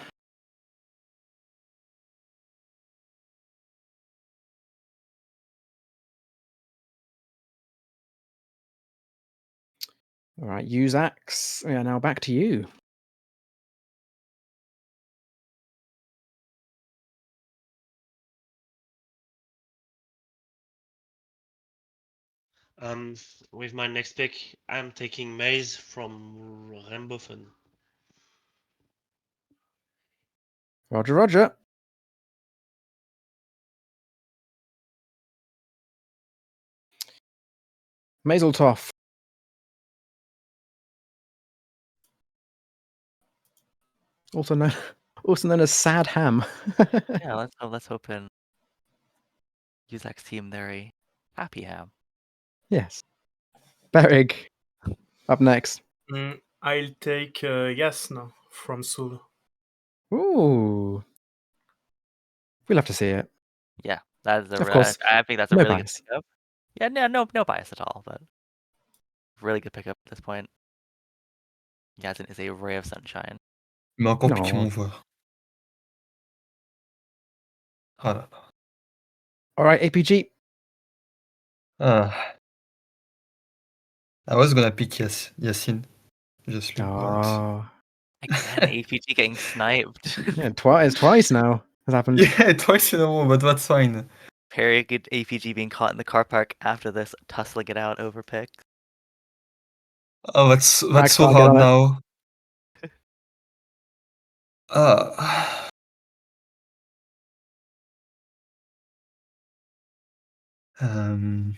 All right, Usax. Yeah, now back to you. With my next pick, I'm taking Maze from Rambofen. Roger, Roger. Mazeltoff. Also known as Sad Ham. Yeah, let's hope in Usax's team they're a happy ham. Yes. Berig. Up next. I'll take Yasna from Soul. Ooh. We'll have to see it. Yeah, that is Of course, I think that's a no really bias. good pickup. Yeah, no bias at all, but really good pickup at this point. Yazin is a ray of sunshine. Il m'a encore piqué Aw. mon joueur. Ah là là. All right, APG. Ah. I was gonna pick Yasin. Just look Oh. Again, APG getting sniped. Yeah, twice now has happened. Yeah, twice in a row, but that's fine. Very good APG being caught in the car park after this, tussling it out over picks. Oh, that's so can't get hard on it. now. Um,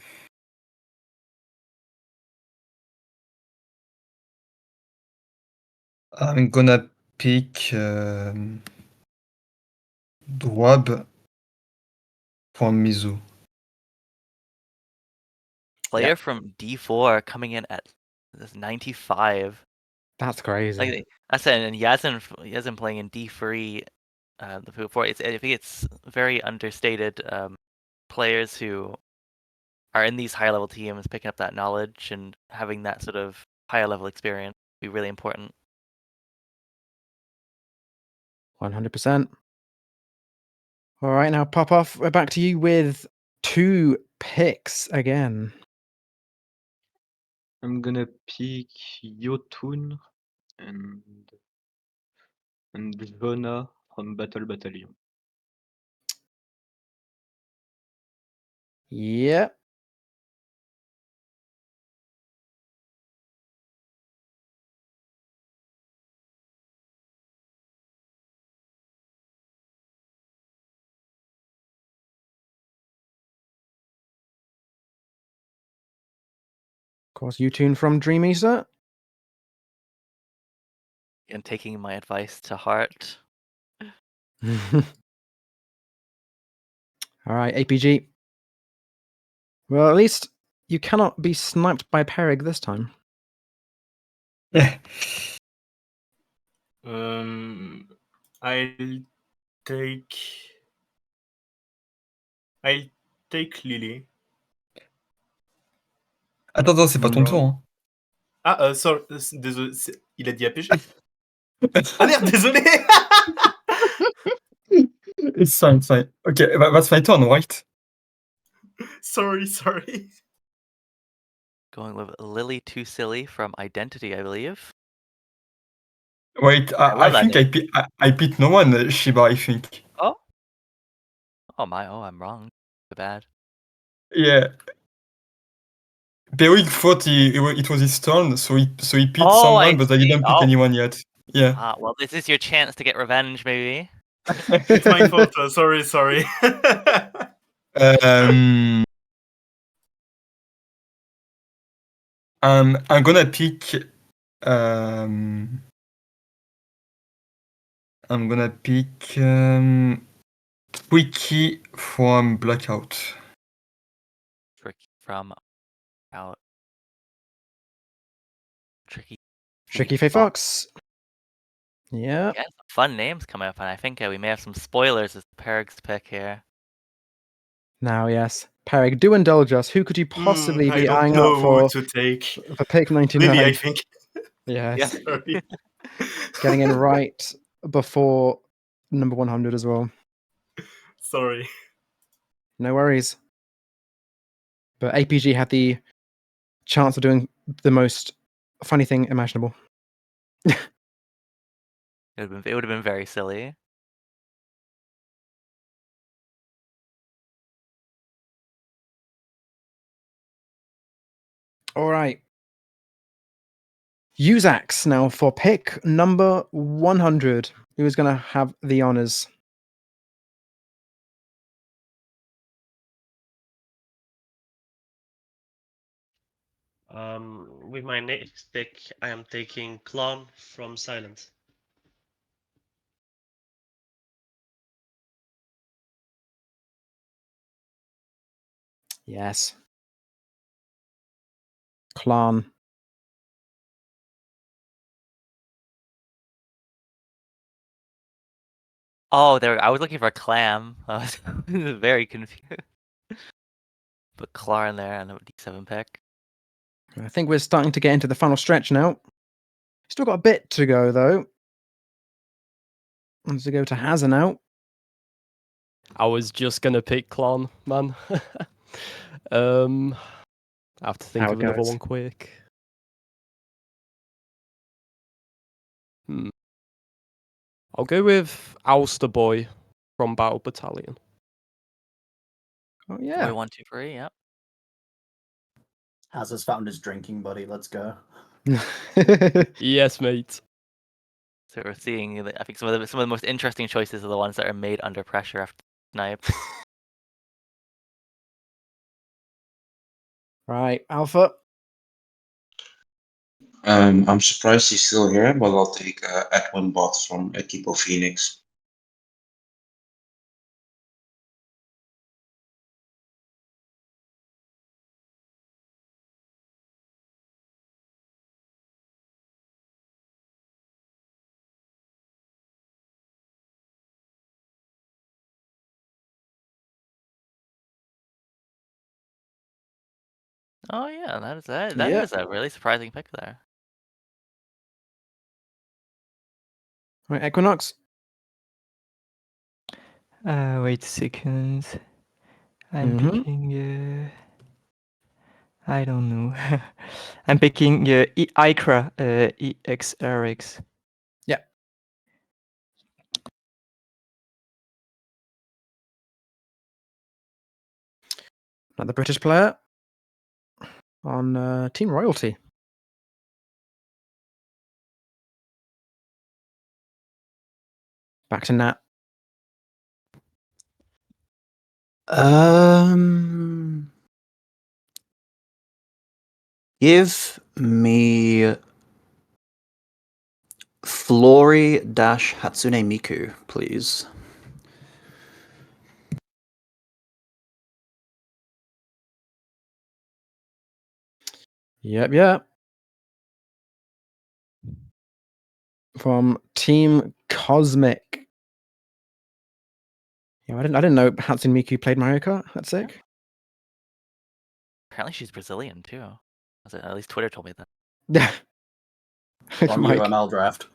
I'm gonna pick Dwab from Mizu. Player from D4 coming in at 95. That's crazy. Like I said, and Yazin playing in D3 before. I think it's very understated. Players who are in these higher level teams picking up that knowledge and having that sort of higher level experience be really important. 100%. All right, now pop off. We're back to you with 2 picks again. I'm gonna pick Yotun and Jonah from Battle Battalion. Yep. Of course, Yotun from Dream Eater. And taking my advice to heart. All right, APG. Well, at least you cannot be sniped by Perig this time. I'll take Lily. Attends, c'est pas ton tour. Hein. Ah, sorry, désolé, il a dit APG. Ah merde, désolé. It's fine, it's fine. Okay, that's my turn, right? Sorry. Going with Lily Too Silly from Identity, I believe. Wait, I think I picked no one, Shiba, I think. Oh? Oh my, I'm wrong. Bad. Yeah. Perig thought it was his turn, so he picked someone, but I didn't pick anyone yet. Yeah. Well, this is your chance to get revenge, maybe. It's my fault. Sorry. I'm gonna pick. I'm gonna pick Twiki from Blackout. Tricky from out. Tricky Faye Fox. Yeah. Yeah, some fun names coming up, and I think we may have some spoilers as Perig's pick here. Now, yes. Perig, do indulge us. Who could you possibly be eyeing out who to take. For pick 99? Lily, I think. Yes. Yeah, sorry. Getting in right before number 100 as well. Sorry. No worries. But APG had the chance of doing the most funny thing imaginable. It would have been very silly. All right. Usax now for pick number 100. Who is going to have the honors? With my next pick, I am taking Clown from Silence. Yes. Clan. Oh, I was looking for Clam. I was very confused. But Clar in there and a D7 pick. I think we're starting to get into the final stretch now. Still got a bit to go, though. Once we go to Hazard now. I was just going to pick Clan, man. I have to think of another one quick. I'll go with Ouster Boy from Battle Battalion. Oh, yeah. 1, 2, 3, yep. Hazard's found his drinking buddy. Let's go. Yes, mate. So we're seeing, I think some of the most interesting choices are the ones that are made under pressure after snipe. Right, Alpha. I'm surprised he's still here, but I'll take Edwin Bot from Equipo Phoenix. Oh yeah, that is a really surprising pick there. Right, Equinox. Wait a second. I'm picking. I don't know. I'm picking ICRA EXRX. Yeah. Another British player on Team Royalty. Back to Nat. Give me Flory-Hatsune Miku, please. Yep. From Team Cosmic. Yeah, I didn't know Hatsune Miku played Mario Kart. That's sick. Apparently she's Brazilian too. At least Twitter told me that. Yeah. From UML draft.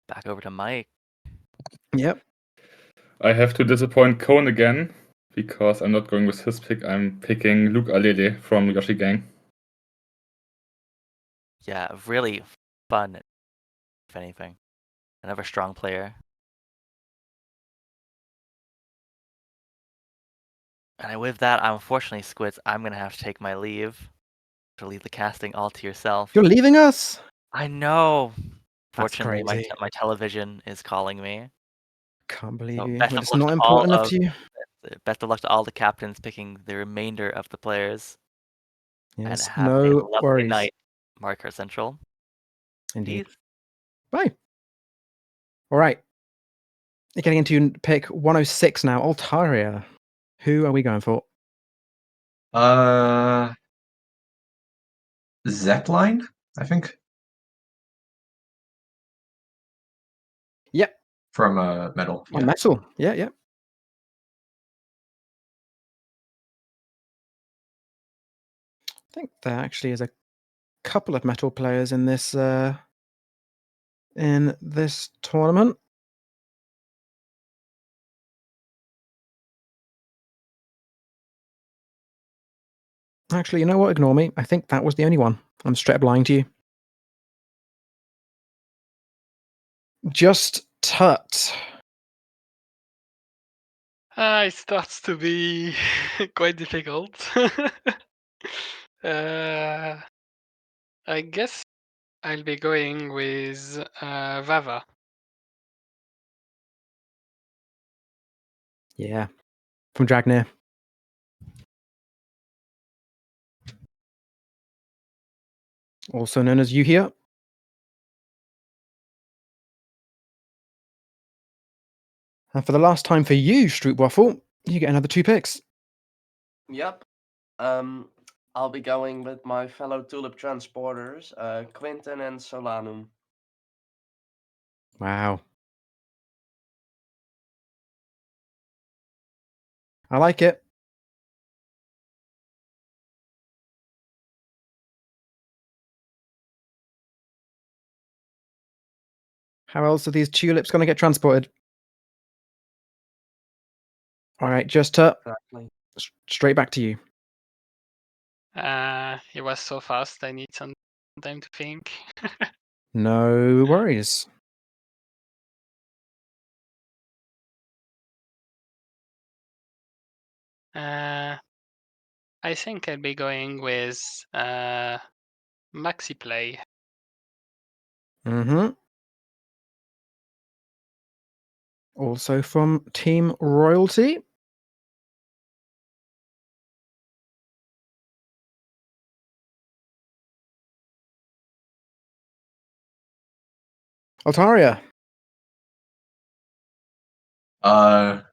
Back over to Mike. Yep. I have to disappoint Cone again because I'm not going with his pick. I'm picking Luke Alele from Yoshi Gang. Yeah, really fun, if anything. Another strong player. And with that, unfortunately, Squids, I'm going to have to take my leave. To leave the casting all to yourself. You're leaving us? I know. That's Fortunately, crazy. my television is calling me. Can't believe So you. best But of it's luck not to important enough to you. Best of luck to all the captains picking the remainder of the players. Yes, And have a no lovely worries. night, Marker Central. Indeed. Peace. Bye. All right. You're getting into pick 106 now. Altaria. Who are we going for? Zeppline, I think. Yep. From Metal. Oh, Metal. Yeah. I think there actually is a couple of Metal players in this tournament. Actually, you know what? Ignore me. I think that was the only one. I'm straight up lying to you. Just Tut. It starts to be quite difficult. I guess I'll be going with Vava. Yeah. From Dragnir. Also known as Yuhia. And for the last time for you, Stroopwaffle, you get another 2 picks. Yep. I'll be going with my fellow Tulip transporters, Quinton and Solanum. Wow. I like it. How else are these tulips going to get transported? All right, just Exactly. Straight back to you. It was so fast. I need some time to think. No worries. I think I'll be going with Maxi Play. Mm-hmm. Also from Team Royalty. Altaria. I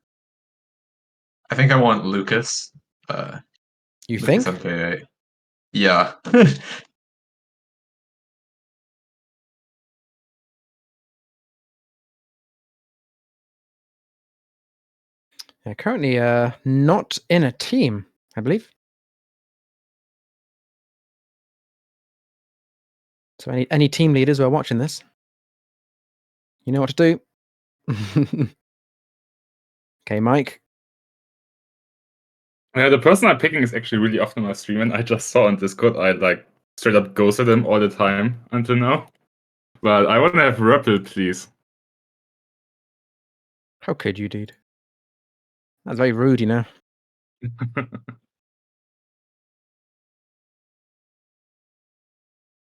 think I want Lucas. You Lucas think? MK8. Yeah. They're currently not in a team, I believe. So any team leaders who are watching this, you know what to do. Okay, Mike. Yeah, the person I'm picking is actually really often on my stream, and I just saw on Discord I like straight up ghosted him all the time until now. But I want to have Ripple, please. How could you, dude? That's very rude, you know.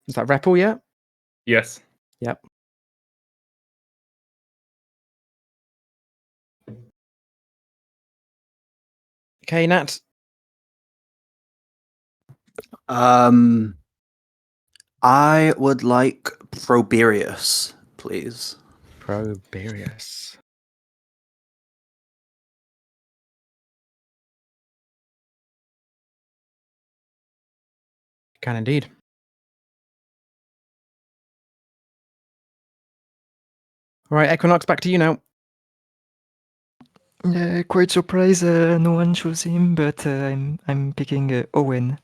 Is that Repple yet? Yes. Yep. Okay, Nat. I would like Proberius, please. Proberius. Can indeed. All right, Equinox, back to you now. Quite surprised no one chose him, but I'm picking Owen.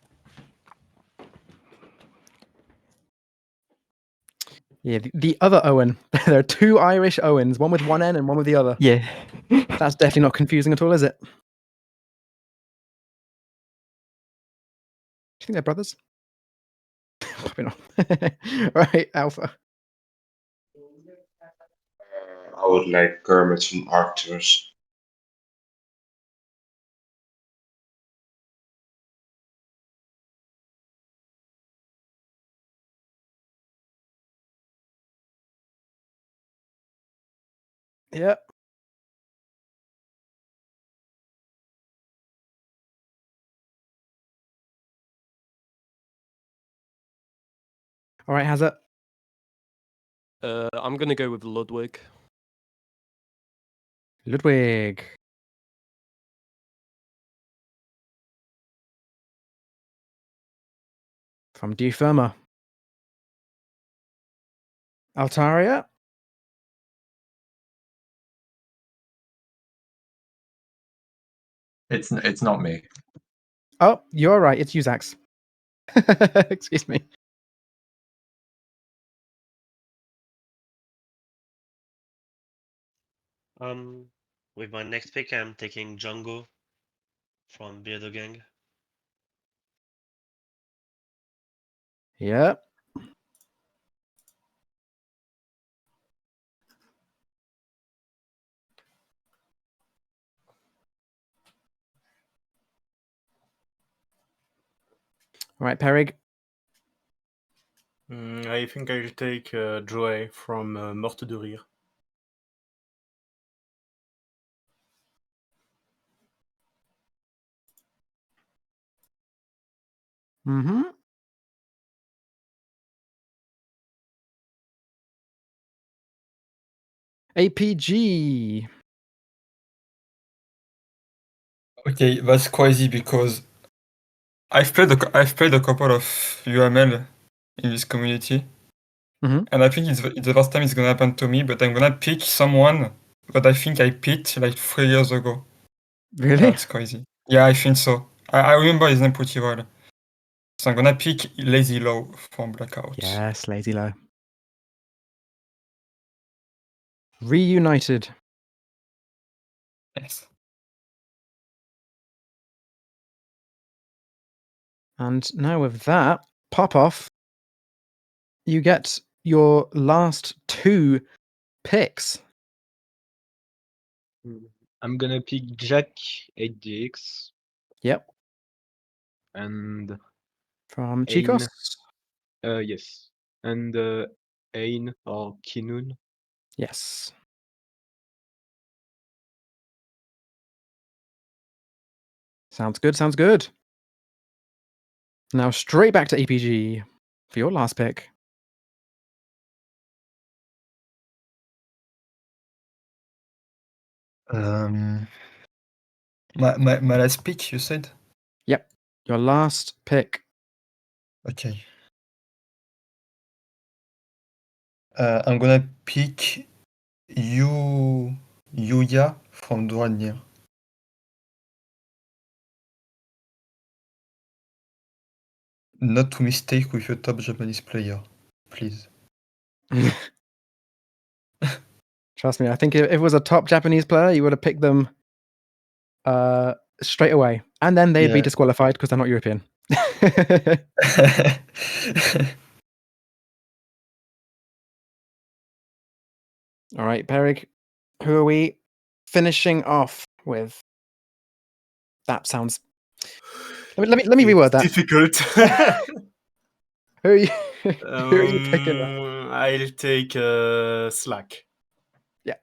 Yeah, the other Owen. There are two Irish Owens, one with one N and one with the other. Yeah. That's definitely not confusing at all, is it? Do you think they're brothers? Probably not. Right, Alpha. I would like Kermit from Arcturus. Yeah. All right, how's it? I'm gonna go with Ludwig. Ludwig. From Defirma. Altaria. It's not me. Oh, you're right. It's Uzax. Excuse me. With my next pick, I'm taking Django from Beardo Gang. Yeah. All right, Perig. I think I'll take Joey from Morte de Rire. Mm-hmm. APG. Okay, that's crazy because I've played a couple of UML in this community, and I think it's the first time it's gonna happen to me. But I'm gonna pick someone that I think I picked like 3 years ago. Really? That's crazy. Yeah, I think so. I remember his name pretty well. So I'm gonna pick Lazy Low from Blackout. Yes, Lazy Low. Reunited. Yes. And now with that, pop off. You get your last two picks. I'm gonna pick Jack 8DX. Yep. And from Chicos. Yes. And Ain or Kinun. Yes. Sounds good. Sounds good. Now straight back to EPG for your last pick. My last pick, you said? Yep. Your last pick. Okay. I'm gonna pick Yuya from Douanier. Not to mistake with a top Japanese player, please. Trust me, I think if it was a top Japanese player, you would have picked them straight away. And then they'd be disqualified because they're not European. All right, Perig, who are we finishing off with? That sounds... Let me reword that. Difficult. Who are you, who are you picking up? I'll take Slack. Yeah.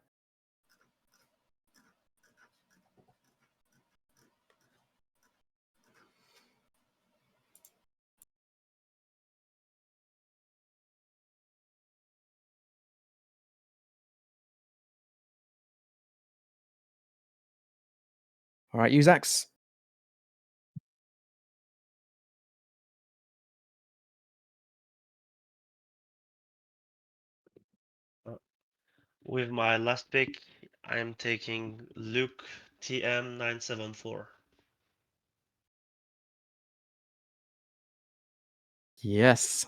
All right, Uzax. With my last pick, I'm taking Luke TM974. Yes.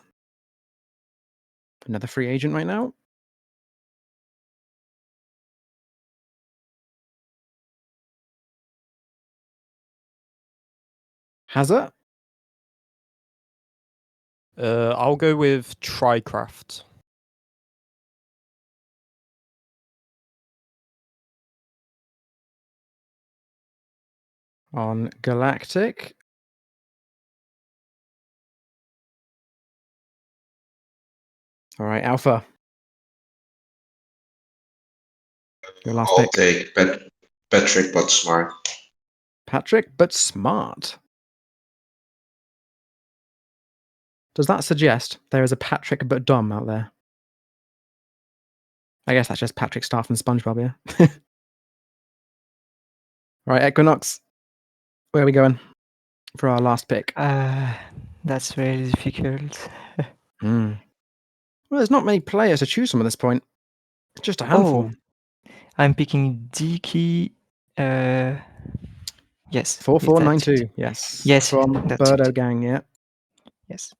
Another free agent right now. Hazard? I'll go with Trycraft. On Galactic. All right, Alpha. Your last I'll pick. take Patrick, but smart. Patrick, but smart. Does that suggest there is a Patrick but dumb out there? I guess that's just Patrick Star from SpongeBob, yeah? Right, Equinox. Where are we going for our last pick? That's very difficult. Well, there's not many players to choose from at this point. Just a handful. Oh, I'm picking Diki. Yes. 4492. Yes. Yes. From That's Birdo it. Gang, yeah. Yes.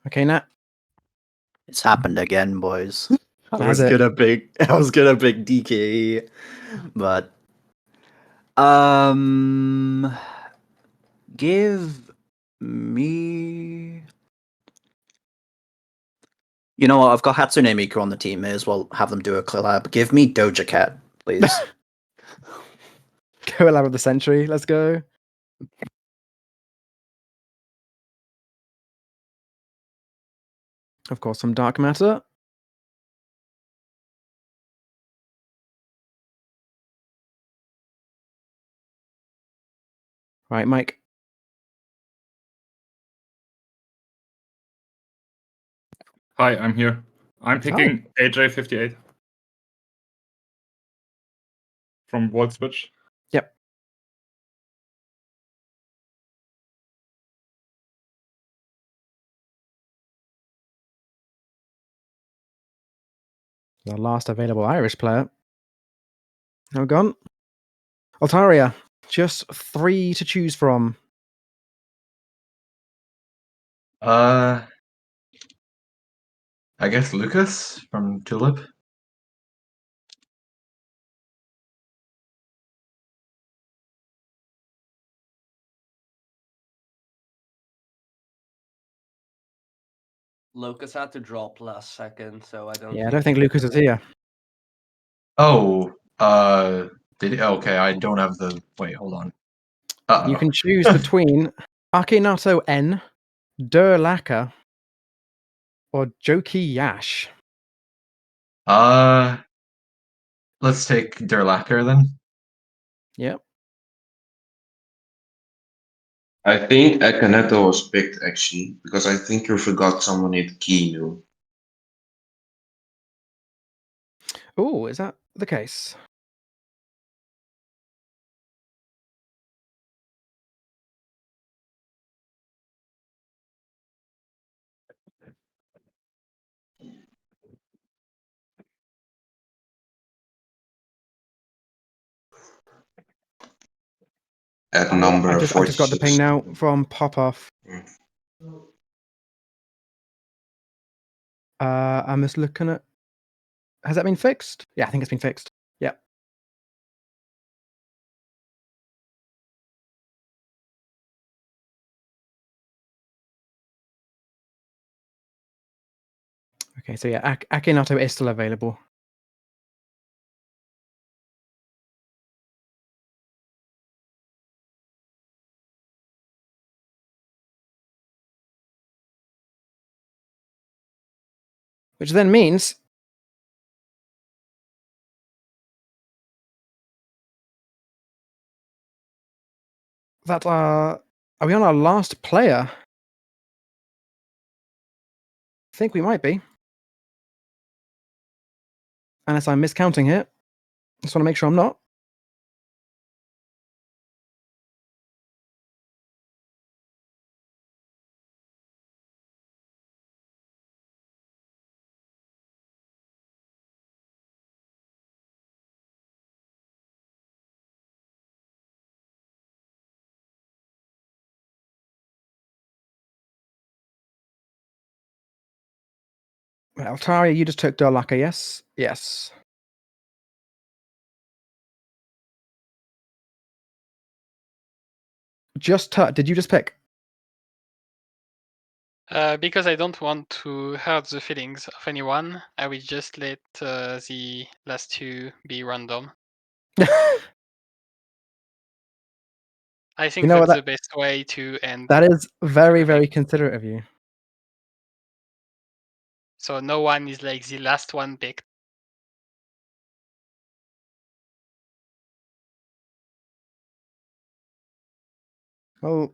Okay, Nat. It's happened again, boys. I Has was it? gonna pick DK, but give me. You know what? I've got Hatsune Miku on the team. May as well have them do a collab. Give me Doja Cat, please. Collab of the century. Let's go. Of course, some Dark Matter. Right, Mike. Hi, I'm here. I'm picking AJ58 from Wall Switch. Yep. The last available Irish player. Now gone. Altaria. Just 3 to choose from. I guess Lucas from Tulip. Lucas had to drop last second, so I don't. Yeah, I don't think Lucas is here. Oh, did he? Okay, I don't have the. Wait, hold on. You can choose between Akinato N, Durlaka, or Joki Yash. Let's take Derlacher then. Yep. I think Akhenaten was picked actually, because I think you forgot someone named Kinu. Oh, is that the case? At number I just got the ping 46. now from Popoff. I'm just looking at. Has that been fixed? Yeah, I think it's been fixed. Yeah. Okay, so yeah, Akhenaten is still available. Which then means that are we on our last player? I think we might be. Unless I'm miscounting here. Just want to make sure I'm not. Well, Taria, you just took Derlacher, yes? Yes. Just Tut, did you just pick? Because I don't want to hurt the feelings of anyone, I will just let the last two be random. I think that's the best way to end. That is very, very considerate of you. So no one is like the last one picked. Well,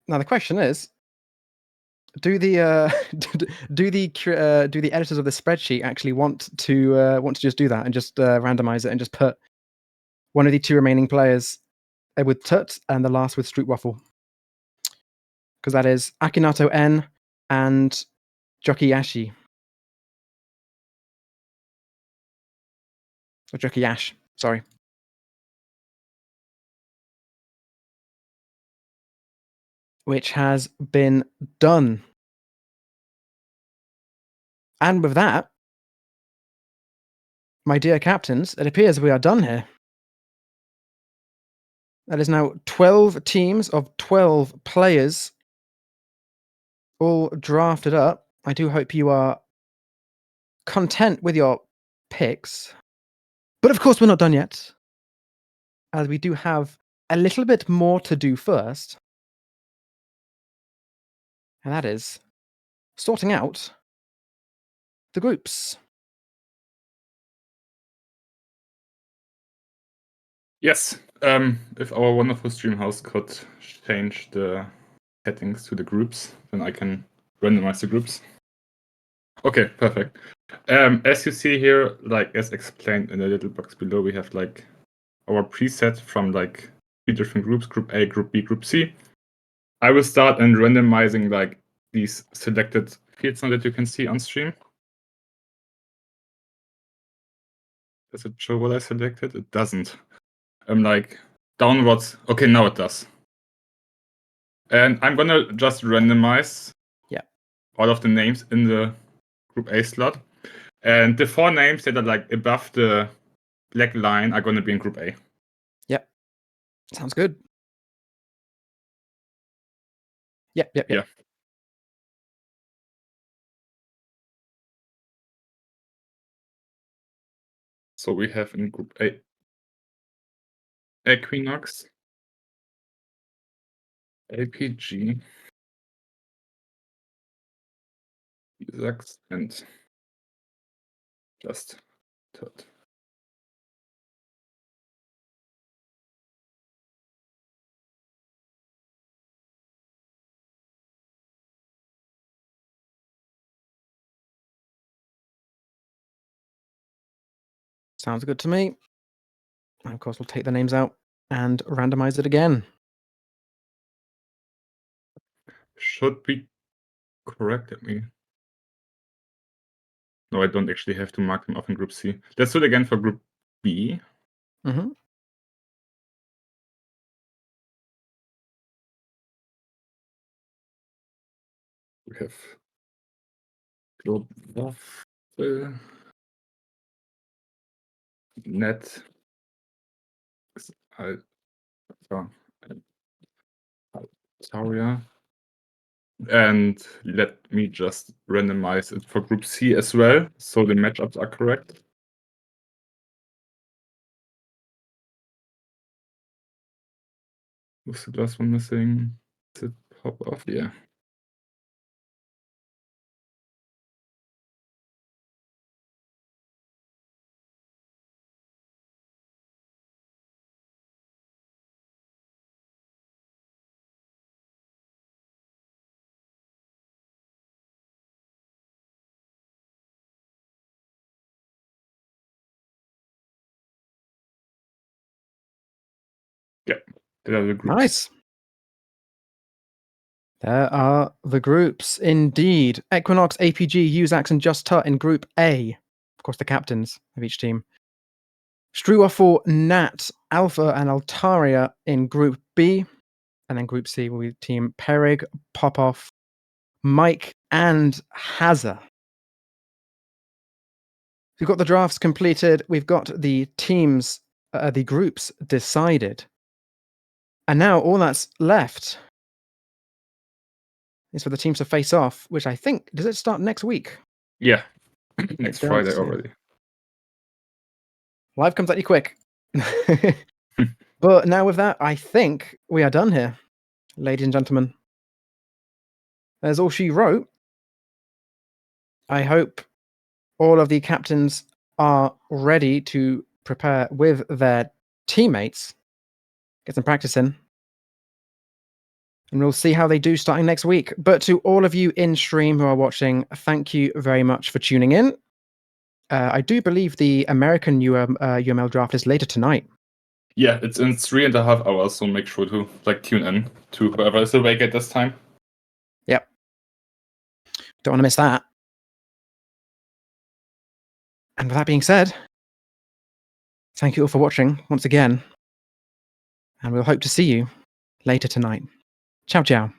now the question is, do the do the editors of the spreadsheet actually want to just do that and just randomize it and just put one of the two remaining players with Tut and the last with Stroopwaffle? Because that is Akhenaten N and Jockey Yashi. Or Jockey Yash, sorry. Which has been done. And with that, my dear captains, it appears we are done here. That is now 12 teams of 12 players all drafted up. I do hope you are content with your picks. But of course, we're not done yet, as we do have a little bit more to do first. And that is sorting out the groups. Yes, if our wonderful stream house could change the settings to the groups, then I can randomize the groups. Okay, perfect. As you see here, like as explained in the little box below, we have like our preset from like 3 different groups: Group A, Group B, Group C. I will start and randomizing like these selected fields now that you can see on stream. Does it show what I selected? It doesn't. I'm like downwards. Okay, now it does. And I'm gonna just randomize all of the names in the Group A slot. And the 4 names that are like above the black line are gonna be in Group A. Yep. Sounds good. Yep. Yeah. So we have in Group A Equinox, LPG, Zax, and Just third. Sounds good to me. And of course, we'll take the names out and randomize it again. Should be correct at me. No, I don't actually have to mark them off in Group C. Let's do it again for Group B. Mm-hmm. We have Global, Net, Altaria. And let me just randomize it for Group C as well, so the matchups are correct. Was the last one missing? Did it pop off? Yeah. Yeah, there are the groups. Nice. There are the groups, indeed. Equinox, APG, Usax, and Just Tut in Group A. Of course, the captains of each team. Struwaffle, Nat, Alpha, and Altaria in Group B. And then Group C will be Team Perig, Popoff, Mike, and Hazza. We've got the drafts completed. We've got the teams, the groups decided. And now all that's left is for the teams to face off, which I think, does it start next week? Yeah, next It Friday does. already. Life comes at you quick. But now with that, I think we are done here, ladies and gentlemen. There's all she wrote. I hope all of the captains are ready to prepare with their teammates, get some practice in, and we'll see how they do starting next week. But to all of you in stream who are watching, thank you very much for tuning in. I do believe the American UML draft is later tonight. Yeah, it's in 3.5 hours, so make sure to tune in to whoever is awake at this time. Yep. Don't want to miss that. And with that being said, thank you all for watching once again. And we'll hope to see you later tonight. Ciao, ciao.